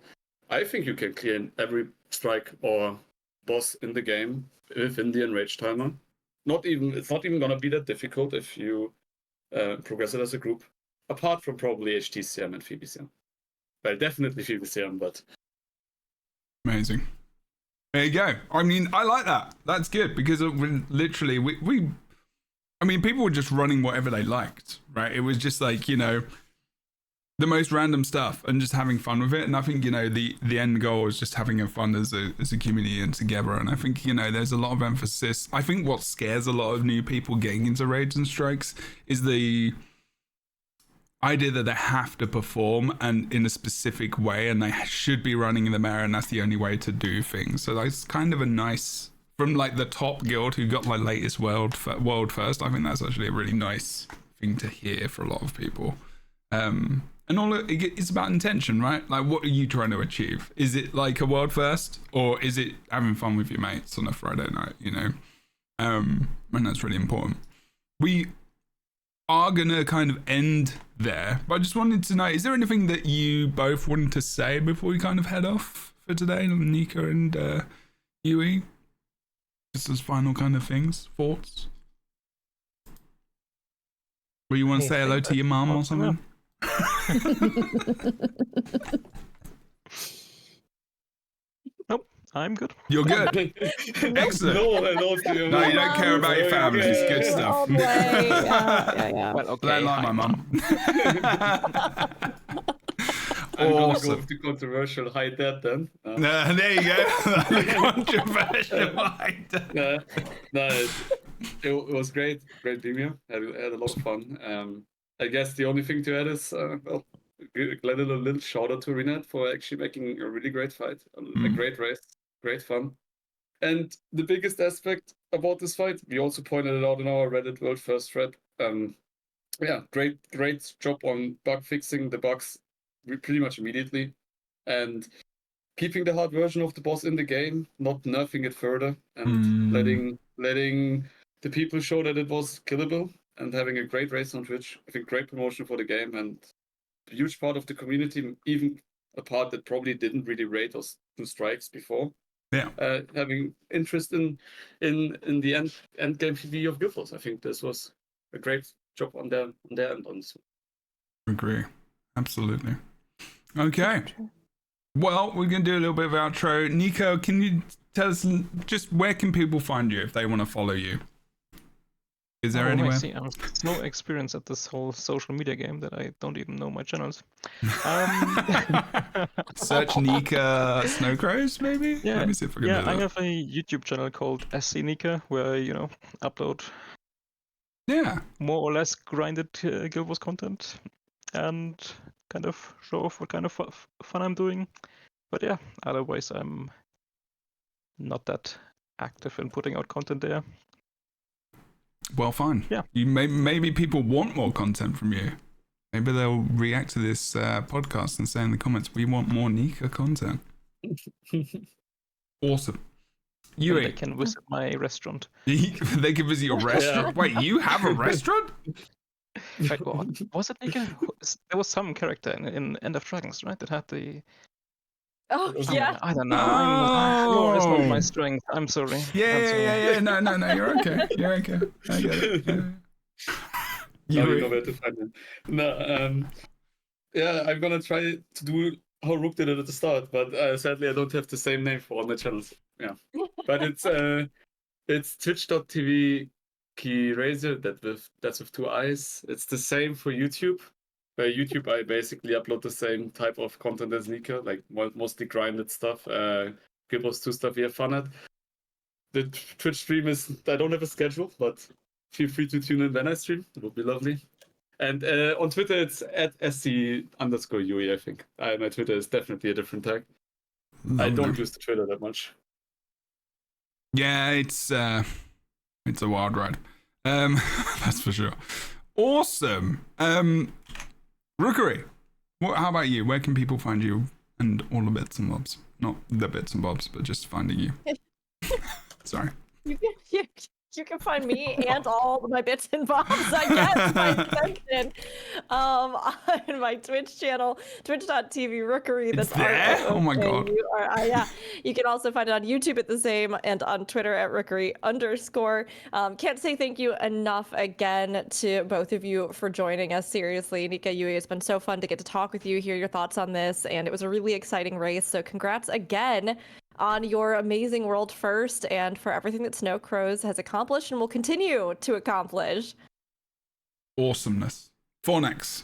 I think you can clear every strike or boss in the game within the enrage timer. It's not even gonna be that difficult if you progress it as a group, apart from probably HTCM and FBCM. Well, definitely FBCM, but amazing. There you go. I mean, I like that. That's good because literally we I mean, people were just running whatever they liked, right? It was just like, the most random stuff and just having fun with it. And I think, the end goal is just having fun as a community and together. And I think, there's a lot of emphasis. I think what scares a lot of new people getting into raids and strikes is the idea that they have to perform and in a specific way and they should be running in the mirror and that's the only way to do things. So that's kind of a nice, from like the top guild who got my latest world first, I think that's actually a really nice thing to hear for a lot of people. And it's about intention, right? Like, what are you trying to achieve? Is it like a world first, or is it having fun with your mates on a Friday night? And that's really important. We are gonna kind of end there, but I just wanted to know: is there anything that you both wanted to say before we kind of head off for today, Nika and Yui? Just as final kind of thoughts. Or you want to say hello to your mum or something? Nope, I'm good. You're good. Excellent. No, you don't care about your family. It's good stuff. Yeah. Well, okay. I like my mum. I'm gonna go with the controversial hide that then. There you go. The controversial hide that. It was great being here. Had a lot of fun. I guess the only thing to add is, a little shout out to ArenaNet for actually making a really great fight, a great race, great fun. And the biggest aspect about this fight, we also pointed it out in our Reddit World First thread. Great job on bug fixing the bugs pretty much immediately, and keeping the hard version of the boss in the game, not nerfing it further, and letting the people show that it was killable. And having a great race on Twitch, I think great promotion for the game, and a huge part of the community, even a part that probably didn't really raid or do strikes before. Yeah. Having interest in the end game PvE of Guild Wars. I think this was a great job on their end on this one. Agree. Absolutely. Okay. Well, we're going to do a little bit of outro. Nico, can you tell us just where can people find you if they want to follow you? Is there anywhere? I see. No experience at this whole social media game that I don't even know my channels. Search Nika Snowcrows, maybe? Yeah, let me see if I can do that. I have a YouTube channel called SC Nika where I, upload more or less grinded Guild Wars content and kind of show off what kind of fun I'm doing. But yeah, otherwise I'm not that active in putting out content there. Well, fine. Yeah. Maybe people want more content from you. Maybe they'll react to this podcast and say in the comments, we want more Nika content. Awesome. And they can visit my restaurant. They can visit your restaurant? Yeah. Wait, you have a restaurant? Wait, what? Was it Nika? There was some character in End of Dragons, right? That had the... Oh, yeah. I don't know. Lore is not my strength. I'm sorry. Yeah. No, you're okay. You're okay. I get it. Now you know where to find him. No, yeah, I'm gonna try to do how Rook did it at the start, but sadly I don't have the same name for all my channels. Yeah, but it's twitch.tv Keyrazor, that's with 2 eyes. It's the same for YouTube. By YouTube, I basically upload the same type of content as Nika, like mostly grinded stuff. Guild Wars 2 stuff we have fun at. The Twitch stream is, I don't have a schedule, but feel free to tune in when I stream. It would be lovely. And on Twitter, it's at SC_UE, I think. My Twitter is definitely a different tag. I don't use the Twitter that much. Yeah, it's a wild ride. That's for sure. Awesome. Rookery, how about you? Where can people find you and all the bits and bobs? Not the bits and bobs, but just finding you. Sorry. You can find me and all of my bits and bobs, I guess, by extension, on my Twitch channel, twitch.tv Rookery. That's there? Oh my god. Yeah. You can also find it on YouTube at the same and on Twitter at Rookery_. Can't say thank you enough again to both of you for joining us. Seriously, Nika, Yui, it's been so fun to get to talk with you, hear your thoughts on this, and it was a really exciting race. So congrats again on your amazing world first and for everything that Snow Crows has accomplished and will continue to accomplish. Awesomeness. Fornex.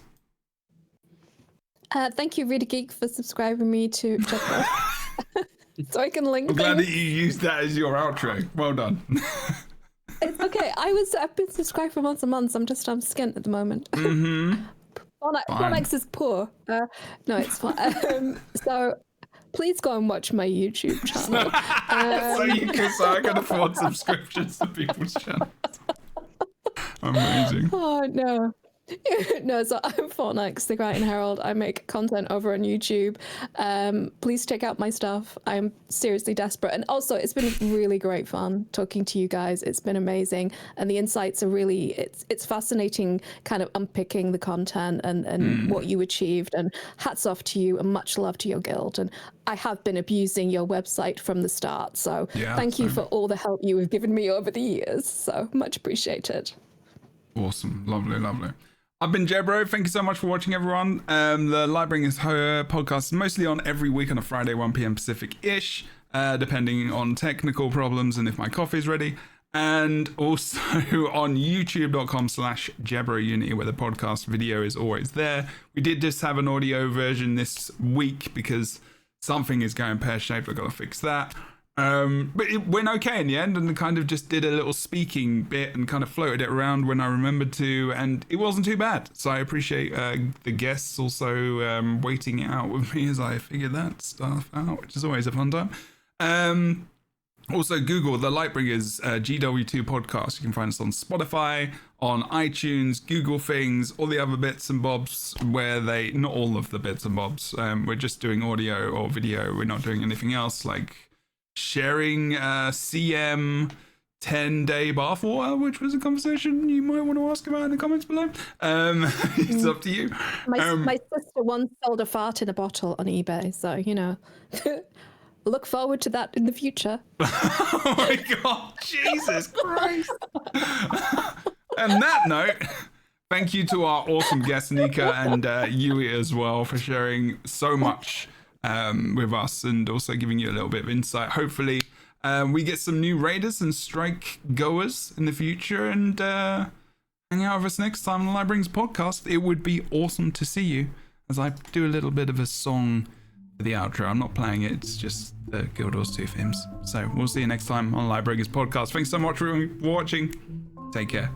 Thank you, Reader Geek, for subscribing me to Jebro. So I can link I'm glad that things. you used that as your outro. Well done. It's okay. I've been subscribed for months and months. I'm skint at the moment. Mm-hmm. Fornex is poor. No, it's fine. So please go and watch my YouTube channel. So I can afford subscriptions to people's channels. Amazing. Oh no. No, so I'm Fornex, the Crichton Herald. I make content over on YouTube. Please check out my stuff. I'm seriously desperate. And also, it's been really great fun talking to you guys. It's been amazing. And the insights are really, it's fascinating kind of unpicking the content and what you achieved. And hats off to you and much love to your guild. And I have been abusing your website from the start. So thank you for all the help you have given me over the years. So much appreciated. Awesome. Lovely. I've been Jebro. Thank you so much for watching, everyone. The Lightbringers podcast is mostly on every week on a Friday, 1 p.m. Pacific-ish, depending on technical problems and if my coffee's ready. And also on youtube.com/JebroUnity, where the podcast video is always there. We did just have an audio version this week because something is going pear-shaped. I've got to fix that. But it went okay in the end, and kind of just did a little speaking bit and kind of floated it around when I remembered to, and it wasn't too bad. So I appreciate the guests also waiting it out with me as I figured that stuff out, which is always a fun time. Also, Google the Lightbringers GW2 podcast. You can find us on Spotify, on iTunes, Google things, all the other bits and bobs where not all of the bits and bobs. We're just doing audio or video. We're not doing anything else like sharing CM 10-day bathwater, which was a conversation you might want to ask about in the comments below. It's up to you. My sister once sold a fart in a bottle on eBay, so look forward to that in the future. Oh my god, Jesus Christ. On that note, thank you to our awesome guests Nika and Yui as well for sharing so much with us and also giving you a little bit of insight. Hopefully we get some new raiders and strike goers in the future and hang out with us next time on the Lightbringers podcast. It would be awesome to see you as I do a little bit of a song for the outro. I'm not playing it, it's just the Guild Wars 2 themes. So we'll see you next time on Lightbringers podcast. Thanks so much for watching. Take care.